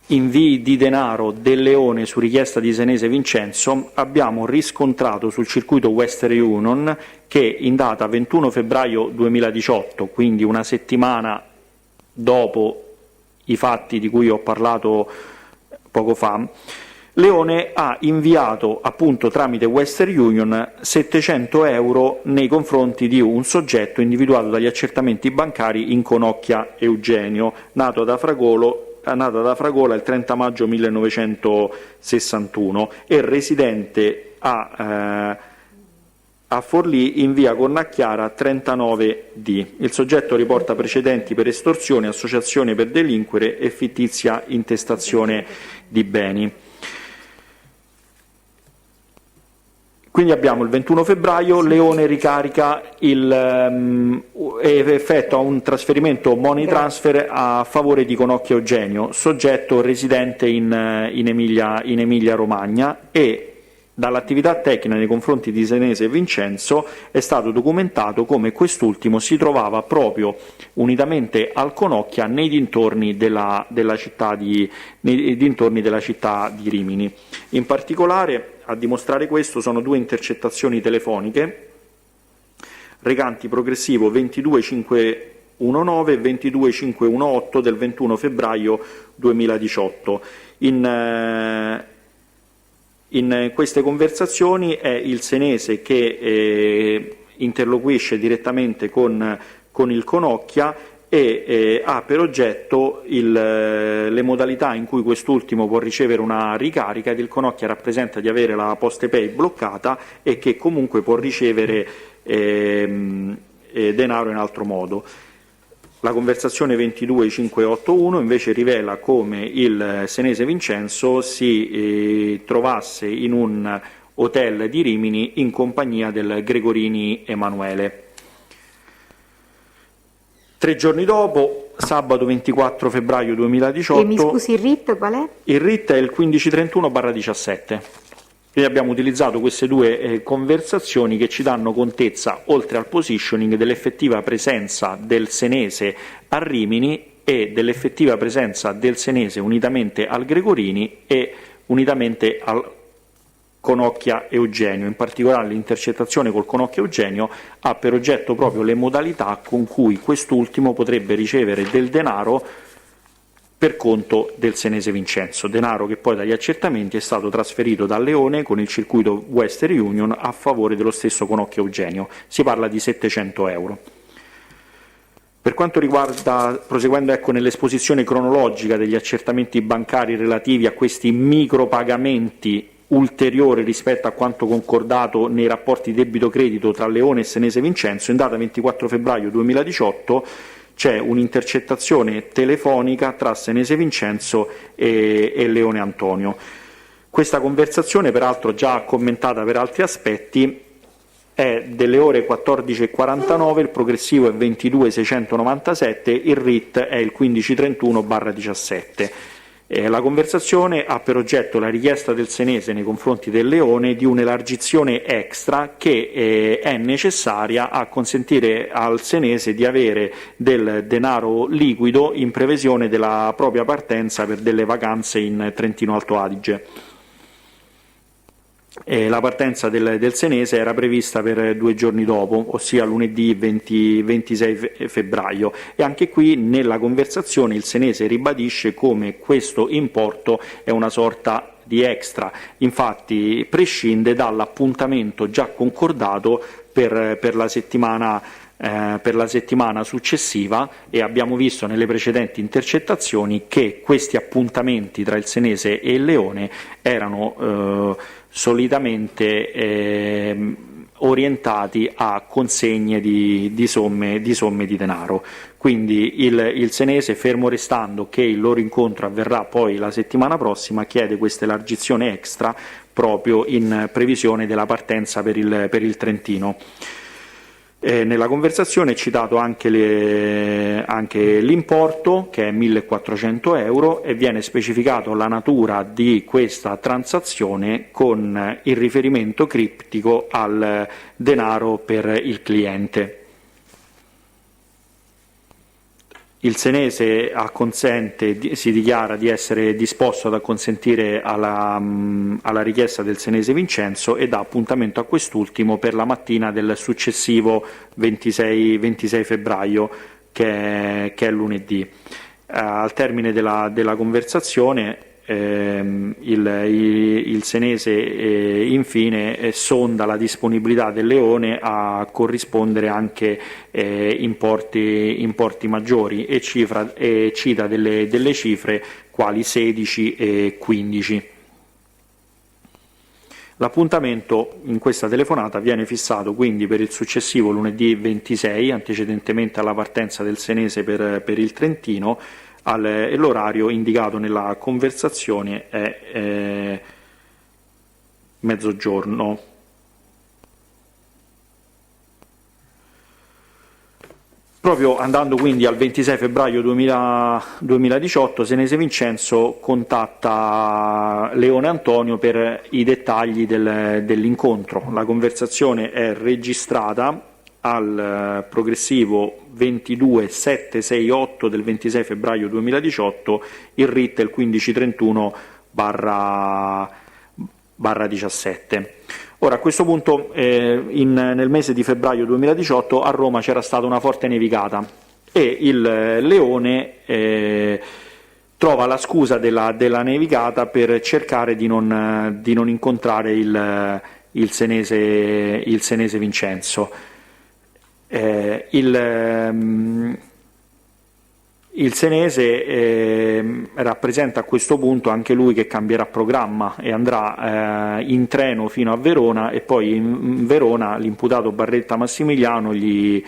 invii di denaro del Leone su richiesta di senese Vincenzo, abbiamo riscontrato sul circuito Western Union che in data 21 febbraio 2018, quindi una settimana dopo i fatti di cui ho parlato poco fa, Leone ha inviato appunto tramite Western Union 700 euro nei confronti di un soggetto individuato dagli accertamenti bancari in Conocchia Eugenio, nato da Fragola il 30 maggio 1961 e residente a Forlì in via Cornacchiara 39D. Il soggetto riporta precedenti per estorsione, associazione per delinquere e fittizia intestazione di beni. Quindi abbiamo il 21 febbraio, Leone ricarica e effettua un trasferimento money transfer a favore di Conocchia Eugenio, soggetto residente in Emilia Romagna, e Dall'attività tecnica nei confronti di Senese e Vincenzo è stato documentato come quest'ultimo si trovava proprio unitamente al Conocchia nei dintorni della città di Rimini. In particolare, a dimostrare questo sono due intercettazioni telefoniche recanti progressivo 22519 e 22518 del 21 febbraio 2018. In queste conversazioni è il senese che interloquisce direttamente con il Conocchia e ha per oggetto le modalità in cui quest'ultimo può ricevere una ricarica, che il Conocchia rappresenta di avere la PostePay bloccata e che comunque può ricevere denaro in altro modo. La conversazione 22581 invece rivela come il senese Vincenzo si trovasse in un hotel di Rimini in compagnia del Gregorini Emanuele. 3 giorni dopo, sabato 24 febbraio 2018... E mi scusi, il RIT qual è? Il RIT è il 1531/17. Quindi abbiamo utilizzato queste due conversazioni che ci danno contezza, oltre al positioning, dell'effettiva presenza del senese a Rimini e dell'effettiva presenza del senese unitamente al Gregorini e unitamente al Conocchia Eugenio. In particolare l'intercettazione col Conocchia Eugenio ha per oggetto proprio le modalità con cui quest'ultimo potrebbe ricevere del denaro per conto del senese Vincenzo, denaro che poi dagli accertamenti è stato trasferito da Leone con il circuito Western Union a favore dello stesso Conocchia Eugenio. Si parla di 700 euro. Per quanto riguarda, proseguendo nell'esposizione cronologica degli accertamenti bancari relativi a questi micropagamenti ulteriori rispetto a quanto concordato nei rapporti debito-credito tra Leone e senese Vincenzo, in data 24 febbraio 2018 c'è un'intercettazione telefonica tra senese Vincenzo e Leone Antonio. Questa conversazione, peraltro già commentata per altri aspetti, è delle ore 14:49, il progressivo è 22.697, il RIT è il 1531/17. La conversazione ha per oggetto la richiesta del senese nei confronti del Leone di un'elargizione extra che è necessaria a consentire al senese di avere del denaro liquido in previsione della propria partenza per delle vacanze in Trentino Alto Adige. La partenza del senese era prevista per 2 giorni dopo, ossia lunedì 26 febbraio, e anche qui nella conversazione il senese ribadisce come questo importo è una sorta di extra, infatti prescinde dall'appuntamento già concordato per la settimana successiva, e abbiamo visto nelle precedenti intercettazioni che questi appuntamenti tra il senese e il Leone erano solitamente orientati a consegne di somme di denaro. Quindi il senese, fermo restando che il loro incontro avverrà poi la settimana prossima, chiede questa elargizione extra proprio in previsione della partenza per il Trentino. Nella conversazione è citato anche l'importo, che è 1.400 euro, e viene specificato la natura di questa transazione con il riferimento criptico al denaro per il cliente. Il senese si dichiara di essere disposto ad acconsentire alla richiesta del senese Vincenzo e dà appuntamento a quest'ultimo per la mattina del successivo 26 febbraio, che è lunedì. Al termine della conversazione il senese infine sonda la disponibilità del Leone a corrispondere anche importi maggiori e cita delle cifre quali 16 e 15. L'appuntamento in questa telefonata viene fissato quindi per il successivo lunedì 26, antecedentemente alla partenza del senese per il Trentino, e l'orario indicato nella conversazione è mezzogiorno. Proprio andando quindi al 26 febbraio 2018, Senese Vincenzo contatta Leone Antonio per i dettagli dell'incontro. La conversazione è registrata al progressivo 22768 del 26 febbraio 2018, il RIT è il 1531/17. Ora, a questo punto, nel mese di febbraio 2018 a Roma c'era stata una forte nevicata e il Leone trova la scusa della nevicata per cercare di non incontrare il Senese Vincenzo. Il Senese rappresenta a questo punto anche lui che cambierà programma e andrà in treno fino a Verona, e poi in Verona l'imputato Barretta Massimiliano gli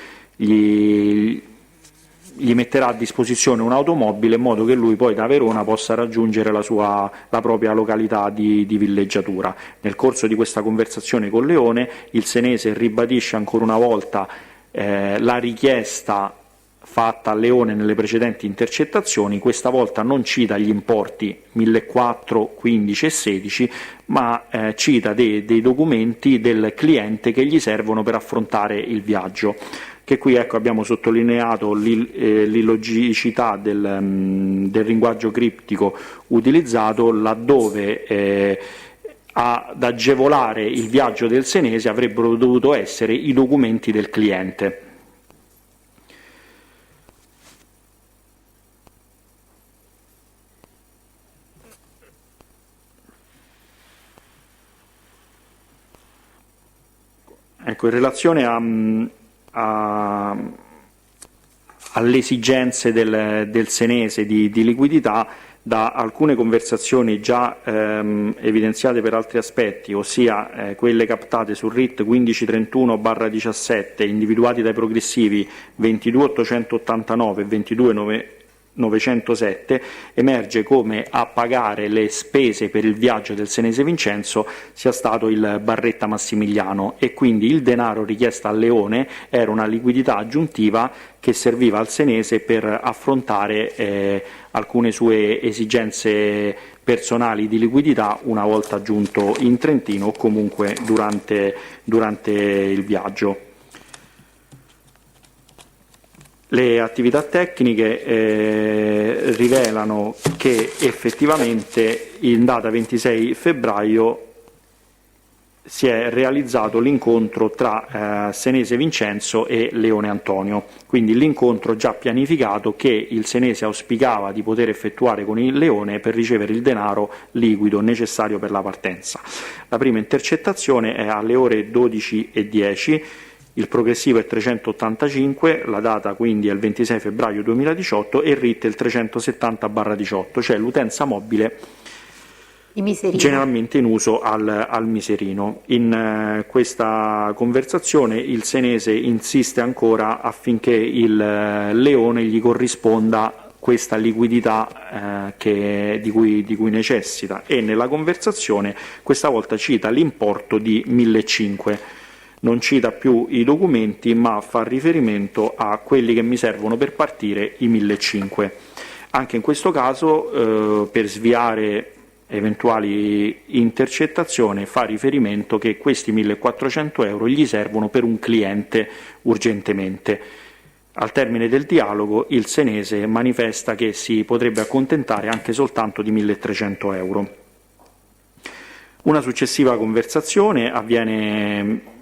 metterà a disposizione un'automobile in modo che lui poi da Verona possa raggiungere la propria località di villeggiatura. Nel corso di questa conversazione con Leone, il Senese ribadisce ancora una volta la richiesta fatta a Leone nelle precedenti intercettazioni. Questa volta non cita gli importi 1.400, 15 e 16, ma cita dei documenti del cliente che gli servono per affrontare il viaggio, che qui, ecco, abbiamo sottolineato l'illogicità del linguaggio criptico utilizzato, laddove ad agevolare il viaggio del Senese avrebbero dovuto essere i documenti del cliente. Ecco, in relazione alle esigenze del Senese di liquidità, da alcune conversazioni già evidenziate per altri aspetti, ossia quelle captate sul RIT 1531/17, individuati dai progressivi 22.889 e 22.907, emerge come a pagare le spese per il viaggio del Senese Vincenzo sia stato il Barretta Massimiliano, e quindi il denaro richiesto a Leone era una liquidità aggiuntiva che serviva al Senese per affrontare alcune sue esigenze personali di liquidità una volta giunto in Trentino o comunque durante il viaggio. Le attività tecniche rivelano che effettivamente in data 26 febbraio si è realizzato l'incontro tra Senese Vincenzo e Leone Antonio, quindi l'incontro già pianificato che il Senese auspicava di poter effettuare con il Leone per ricevere il denaro liquido necessario per la partenza. La prima intercettazione è alle ore 12:10. Il progressivo è 385, la data quindi è il 26 febbraio 2018 e il RIT è il 370/18, cioè l'utenza mobile generalmente in uso al Miserino. In questa conversazione il Senese insiste ancora affinché il Leone gli corrisponda questa liquidità di cui necessita, e nella conversazione questa volta cita l'importo di 1.500. Non cita più i documenti, ma fa riferimento a quelli che mi servono per partire, i 1.500. Anche in questo caso, per sviare eventuali intercettazioni, fa riferimento che questi 1.400 euro gli servono per un cliente urgentemente. Al termine del dialogo il Senese manifesta che si potrebbe accontentare anche soltanto di 1.300 euro. Una successiva conversazione avviene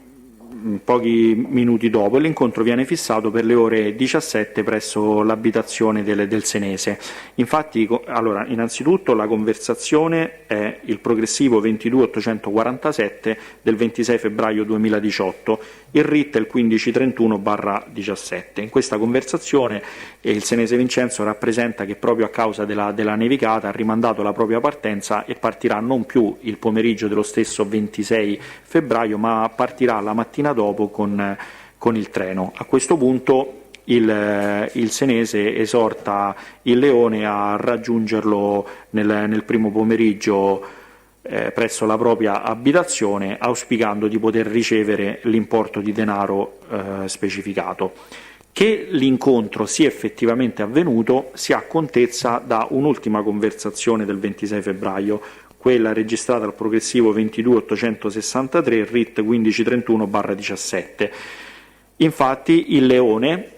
pochi minuti dopo, e l'incontro viene fissato per le ore 17 presso l'abitazione del Senese. Infatti, allora, innanzitutto la conversazione è il progressivo 22.847 del 26 febbraio 2018, il RIT è il 1531/17. In questa conversazione il Senese Vincenzo rappresenta che proprio a causa della nevicata ha rimandato la propria partenza e partirà non più il pomeriggio dello stesso 26 febbraio, ma partirà la mattina dopo con il treno. A questo punto il Senese esorta il Leone a raggiungerlo nel primo pomeriggio presso la propria abitazione, auspicando di poter ricevere l'importo di denaro specificato. Che l'incontro sia effettivamente avvenuto si ha contezza da un'ultima conversazione del 26 febbraio, quella registrata al progressivo 22863 RIT 1531/17. Infatti il Leone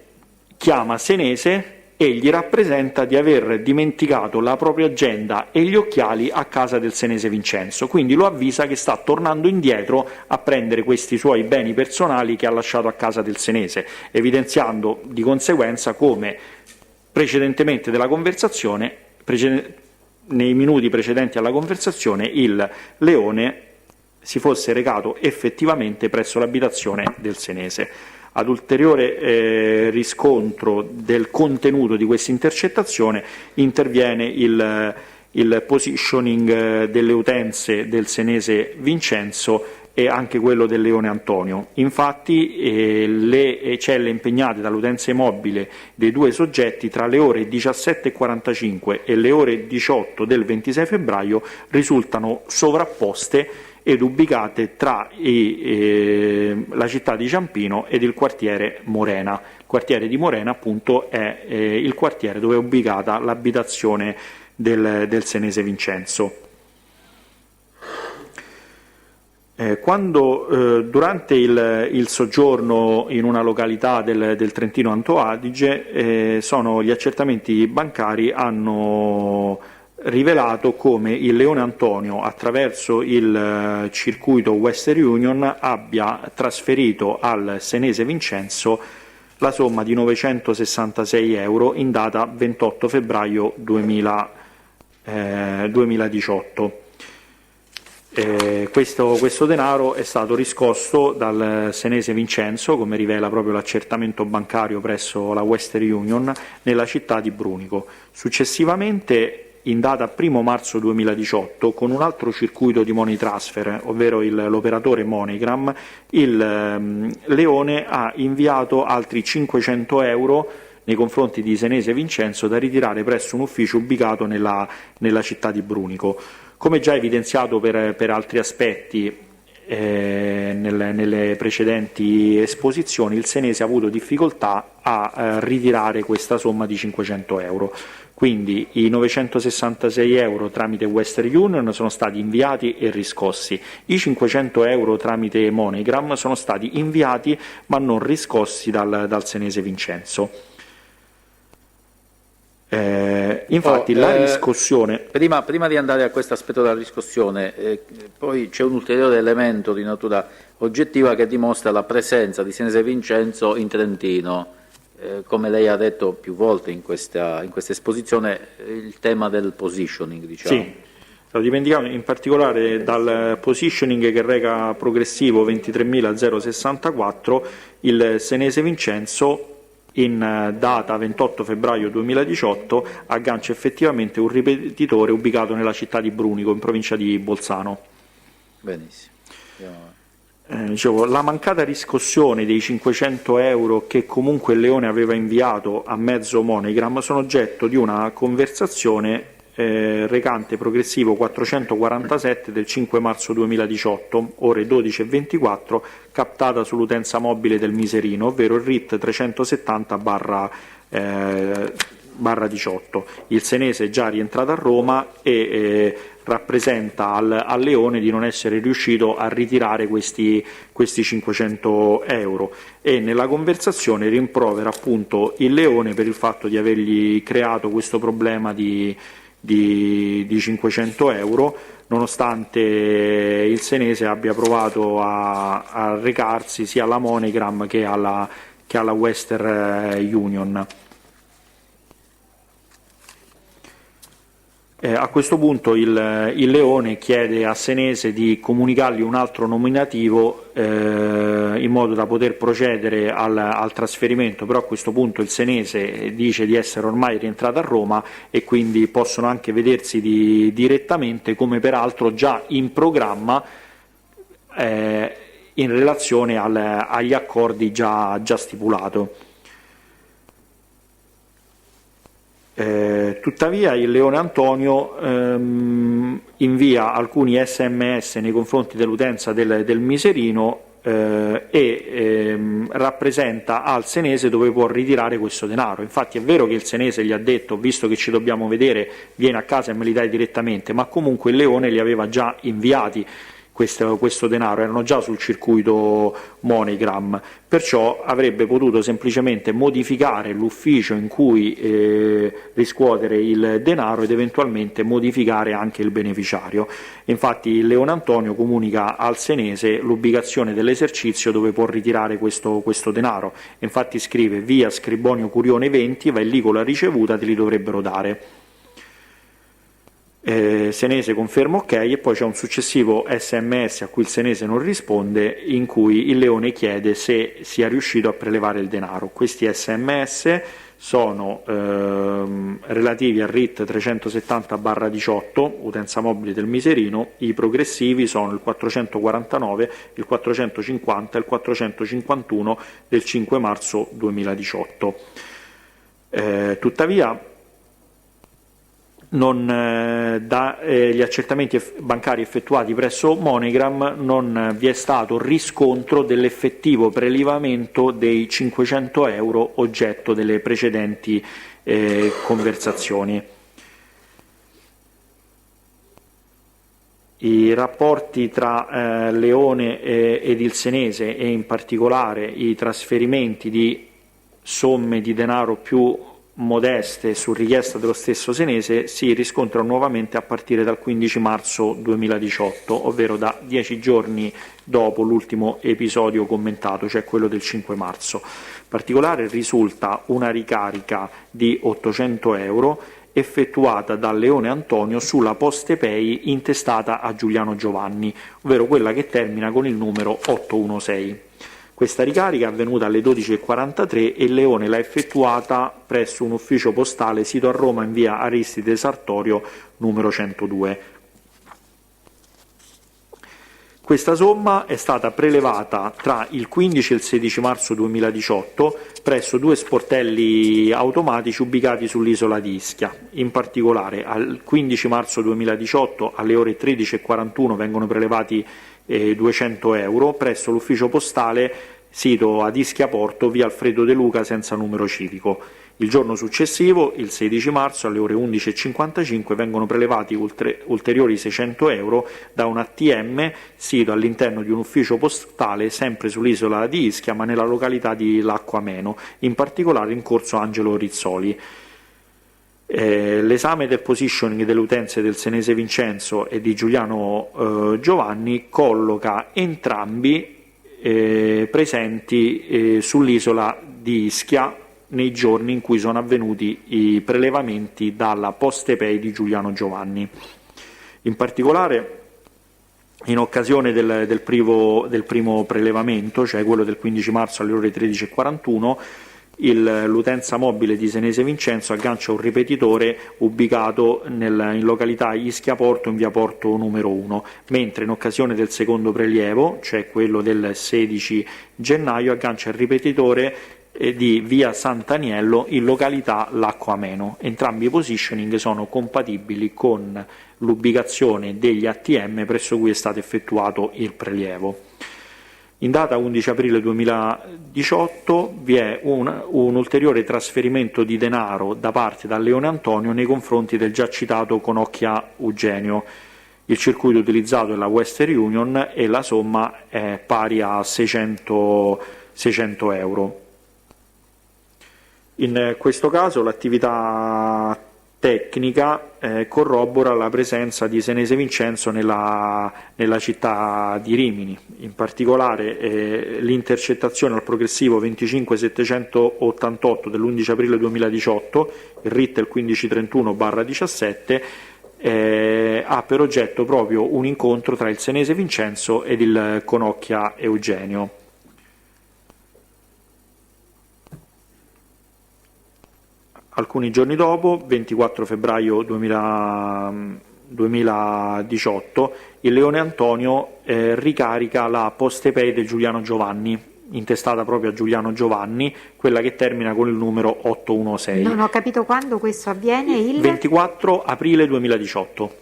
chiama Senese e gli rappresenta di aver dimenticato la propria agenda e gli occhiali a casa del senese Vincenzo, quindi lo avvisa che sta tornando indietro a prendere questi suoi beni personali che ha lasciato a casa del senese, evidenziando di conseguenza come precedentemente della conversazione, nei minuti precedenti alla conversazione, il Leone si fosse recato effettivamente presso l'abitazione del senese. Ad ulteriore riscontro del contenuto di questa intercettazione interviene il positioning delle utenze del senese Vincenzo e anche quello del Leone Antonio. Infatti le celle impegnate dall'utenza mobile dei due soggetti tra le ore 17:45 e le ore 18 del 26 febbraio risultano sovrapposte ed ubicate tra la città di Ciampino ed il quartiere Morena. Il quartiere di Morena appunto è il quartiere dove è ubicata l'abitazione del senese Vincenzo. Quando durante il soggiorno in una località del Trentino Alto Adige gli accertamenti bancari hanno rivelato come il Leone Antonio, attraverso il circuito Western Union, abbia trasferito al senese Vincenzo la somma di 966 euro in data 28 febbraio 2018. Questo denaro è stato riscosso dal senese Vincenzo, come rivela proprio l'accertamento bancario presso la Western Union, nella città di Brunico. Successivamente, in data 1 marzo 2018, con un altro circuito di money transfer, ovvero l'operatore MoneyGram, il Leone ha inviato altri 500 euro nei confronti di senese Vincenzo da ritirare presso un ufficio ubicato nella città di Brunico. Come già evidenziato per altri aspetti nelle precedenti esposizioni, il senese ha avuto difficoltà a ritirare questa somma di 500 euro. Quindi i 966 euro tramite Western Union sono stati inviati e riscossi, i 500 euro tramite MoneyGram sono stati inviati ma non riscossi dal senese Vincenzo. Infatti la riscossione... Prima di andare a questo aspetto della riscossione, poi c'è un ulteriore elemento di natura oggettiva che dimostra la presenza di senese Vincenzo in Trentino. Come lei ha detto più volte in questa esposizione, il tema del positioning, diciamo. Sì, lo dimentichiamo in particolare dal positioning che reca progressivo 23.064, il senese Vincenzo in data 28 febbraio 2018 aggancia effettivamente un ripetitore ubicato nella città di Brunico, in provincia di Bolzano. Benissimo. Dicevo, la mancata riscossione dei 500 euro che comunque il Leone aveva inviato a mezzo MoneyGram sono oggetto di una conversazione recante progressivo 447 del 5 marzo 2018, ore 12:24, captata sull'utenza mobile del Miserino, ovvero il RIT 370/18. Il senese è già rientrato a Roma e rappresenta al Leone di non essere riuscito a ritirare questi 500 euro e nella conversazione rimprovera appunto il Leone per il fatto di avergli creato questo problema di 500 euro, nonostante il senese abbia provato a recarsi sia alla MoneyGram che alla Western Union. A questo punto il Leone chiede a Senese di comunicargli un altro nominativo in modo da poter procedere al trasferimento, però a questo punto il Senese dice di essere ormai rientrato a Roma e quindi possono anche vedersi direttamente, come peraltro già in programma in relazione agli accordi già stipulato. Tuttavia il Leone Antonio invia alcuni SMS nei confronti dell'utenza del Miserino rappresenta al senese dove può ritirare questo denaro. Infatti è vero che il senese gli ha detto: visto che ci dobbiamo vedere, vieni a casa e me li dai direttamente, ma comunque il leone li aveva già inviati questo denaro, erano già sul circuito MoneyGram, perciò avrebbe potuto semplicemente modificare l'ufficio in cui riscuotere il denaro ed eventualmente modificare anche il beneficiario. Infatti il Leone Antonio comunica al senese l'ubicazione dell'esercizio dove può ritirare questo denaro. Infatti scrive: via Scribonio Curione 20, vai lì con la ricevuta, te li dovrebbero dare. Senese conferma ok, e poi c'è un successivo SMS a cui il senese non risponde, in cui il leone chiede se sia riuscito a prelevare il denaro. Questi SMS sono relativi al RIT 370/18, utenza mobile del Miserino. I progressivi sono il 449, il 450 e il 451 del 5 marzo 2018. Tuttavia, gli accertamenti bancari effettuati presso MoneyGram non vi è stato riscontro dell'effettivo prelevamento dei 500 euro oggetto delle precedenti conversazioni. I rapporti tra Leone ed il senese, e in particolare i trasferimenti di somme di denaro più modeste su richiesta dello stesso senese, si riscontrano nuovamente a partire dal 15 marzo 2018, ovvero da 10 giorni dopo l'ultimo episodio commentato, cioè quello del 5 marzo. In particolare risulta una ricarica di 800 euro effettuata dal Leone Antonio sulla PostePay intestata a Giuliano Giovanni, ovvero quella che termina con il numero 816. Questa ricarica è avvenuta alle 12:43 e il Leone l'ha effettuata presso un ufficio postale sito a Roma in via Aristide Sartorio numero 102. Questa somma è stata prelevata tra il 15 e il 16 marzo 2018 presso 2 sportelli automatici ubicati sull'isola di Ischia. In particolare, al 15 marzo 2018 alle ore 13:41 vengono prelevati 200 euro presso l'ufficio postale sito ad Ischia Porto, via Alfredo De Luca senza numero civico. Il giorno successivo, il 16 marzo, alle ore 11:55 vengono prelevati ulteriori 600 euro da un ATM sito all'interno di un ufficio postale sempre sull'isola di Ischia, ma nella località di Lacquameno, in particolare in corso Angelo Rizzoli. L'esame del positioning delle utenze del senese Vincenzo e di Giuliano Giovanni colloca entrambi presenti sull'isola di Ischia nei giorni in cui sono avvenuti i prelevamenti dalla PostePay di Giuliano Giovanni. In particolare, in occasione del primo prelevamento, cioè quello del 15 marzo alle ore 13:41, l'utenza mobile di Senese Vincenzo aggancia un ripetitore ubicato in località Ischia Porto in via Porto numero 1, mentre in occasione del secondo prelievo, cioè quello del 16 gennaio, aggancia il ripetitore di via Sant'Aniello in località Lacquameno. Entrambi i positioning sono compatibili con l'ubicazione degli ATM presso cui è stato effettuato il prelievo. In data 11 aprile 2018 vi è un ulteriore trasferimento di denaro da parte dal Leone Antonio nei confronti del già citato Conocchia Eugenio. Il circuito utilizzato è la Western Union e la somma è pari a 600 euro. In questo caso l'attività tecnica corrobora la presenza di Senese Vincenzo nella città di Rimini. In particolare l'intercettazione al progressivo 25788 dell'11 aprile 2018, il RIT è il 1531/17, ha per oggetto proprio un incontro tra il Senese Vincenzo ed il Conocchia Eugenio. Alcuni giorni dopo, 24 febbraio 2018, il Leone Antonio ricarica la PostePay del Giuliano Giovanni, intestata proprio a Giuliano Giovanni, quella che termina con il numero 816. Non ho capito quando questo avviene, il 24 aprile 2018.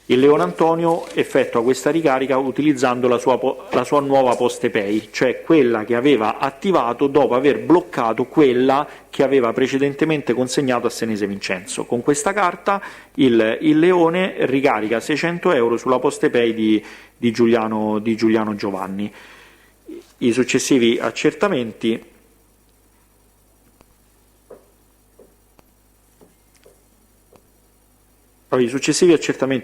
Il Leone Antonio effettua questa ricarica utilizzando la sua nuova PostePay, cioè quella che aveva attivato dopo aver bloccato quella che aveva precedentemente consegnato a Senese Vincenzo. Con questa carta il Leone ricarica 600 euro sulla PostePay di Giuliano Giovanni. I successivi accertamenti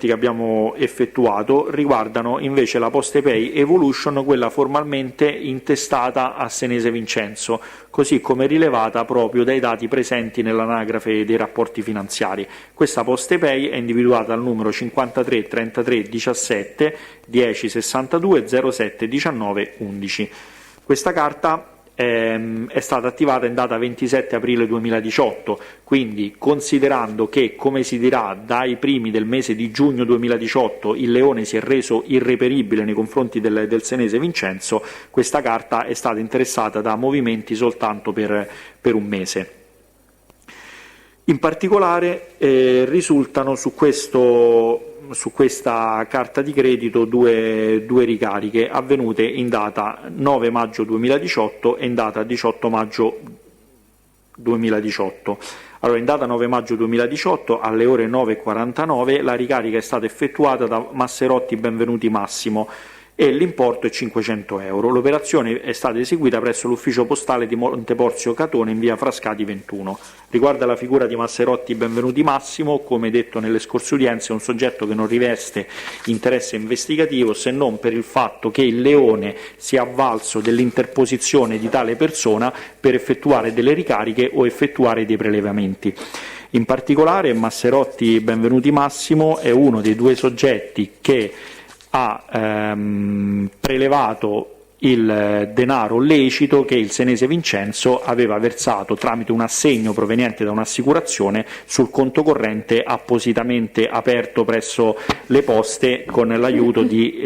che abbiamo effettuato riguardano invece la PostePay Evolution, quella formalmente intestata a Senese Vincenzo, così come rilevata proprio dai dati presenti nell'anagrafe dei rapporti finanziari. Questa PostePay è individuata al numero 53 33 17 10 62 07 19 11. Questa carta è stata attivata in data 27 aprile 2018, quindi considerando che, come si dirà, dai primi del mese di giugno 2018 il Leone si è reso irreperibile nei confronti del Senese Vincenzo, questa carta è stata interessata da movimenti soltanto per un mese. In particolare risultano su questa carta di credito due ricariche avvenute in data 9 maggio 2018 e in data 18 maggio 2018. Allora, in data 9 maggio 2018 alle ore 9:49 la ricarica è stata effettuata da Masserotti Benvenuti Massimo e l'importo è 500 euro. L'operazione è stata eseguita presso l'ufficio postale di Monteporzio Catone in via Frascati 21. Riguarda la figura di Masserotti Benvenuti Massimo, come detto nelle scorse udienze, è un soggetto che non riveste interesse investigativo se non per il fatto che il Leone si è avvalso dell'interposizione di tale persona per effettuare delle ricariche o effettuare dei prelevamenti. In particolare Masserotti Benvenuti Massimo è uno dei due soggetti che ha prelevato il denaro lecito che il Senese Vincenzo aveva versato tramite un assegno proveniente da un'assicurazione sul conto corrente appositamente aperto presso le poste con l'aiuto di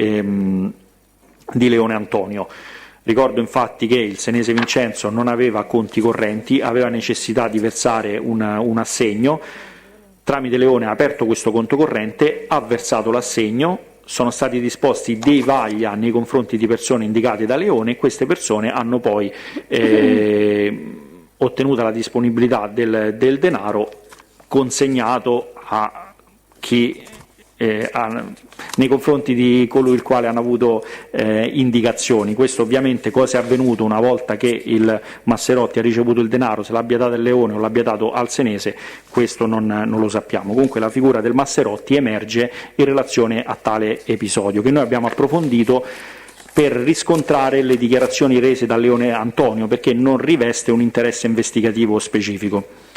Leone Antonio. Ricordo infatti che il Senese Vincenzo non aveva conti correnti, aveva necessità di versare un assegno, tramite Leone ha aperto questo conto corrente, ha versato l'assegno, sono stati disposti dei vaglia nei confronti di persone indicate da Leone e queste persone hanno poi ottenuta la disponibilità del denaro consegnato a chi nei confronti di colui il quale hanno avuto indicazioni. Questo ovviamente cosa è avvenuto una volta che il Masserotti ha ricevuto il denaro, se l'abbia dato al Leone o l'abbia dato al Senese, questo non lo sappiamo. Comunque la figura del Masserotti emerge in relazione a tale episodio che noi abbiamo approfondito per riscontrare le dichiarazioni rese da Leone Antonio, perché non riveste un interesse investigativo specifico.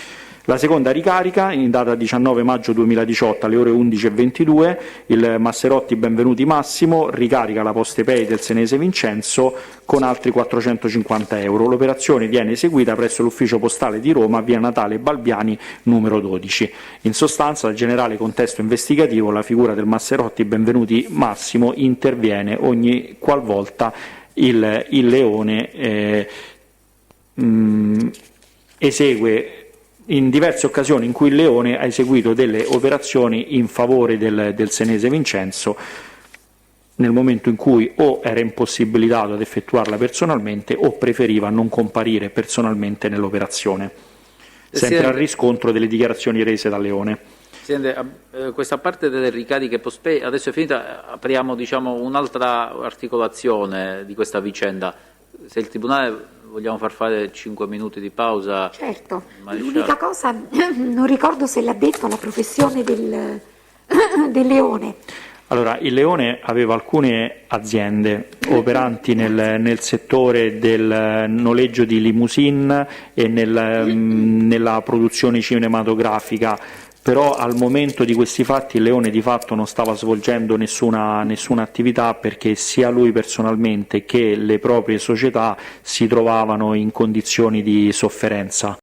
La seconda ricarica, in data 19 maggio 2018 alle ore 11:22, il Masserotti Benvenuti Massimo ricarica la PostePay del Senese Vincenzo con altri 450 euro. L'operazione viene eseguita presso l'ufficio postale di Roma, via Natale Balbiani numero 12. In sostanza, al generale contesto investigativo, la figura del Masserotti Benvenuti Massimo interviene ogni qualvolta il Leone esegue in diverse occasioni in cui il Leone ha eseguito delle operazioni in favore del Senese Vincenzo nel momento in cui o era impossibilitato ad effettuarla personalmente o preferiva non comparire personalmente nell'operazione, sempre al riscontro delle dichiarazioni rese da Leone. Questa parte delle ricariche post-pay adesso è finita, apriamo un'altra articolazione di questa vicenda. Se il Tribunale vogliamo far fare 5 minuti di pausa. Certo, l'unica cosa, non ricordo se l'ha detto la professione del Leone. Allora, il Leone aveva alcune aziende operanti nel settore del noleggio di limousine e nella produzione cinematografica, però al momento di questi fatti il Leone di fatto non stava svolgendo nessuna attività, perché sia lui personalmente che le proprie società si trovavano in condizioni di sofferenza.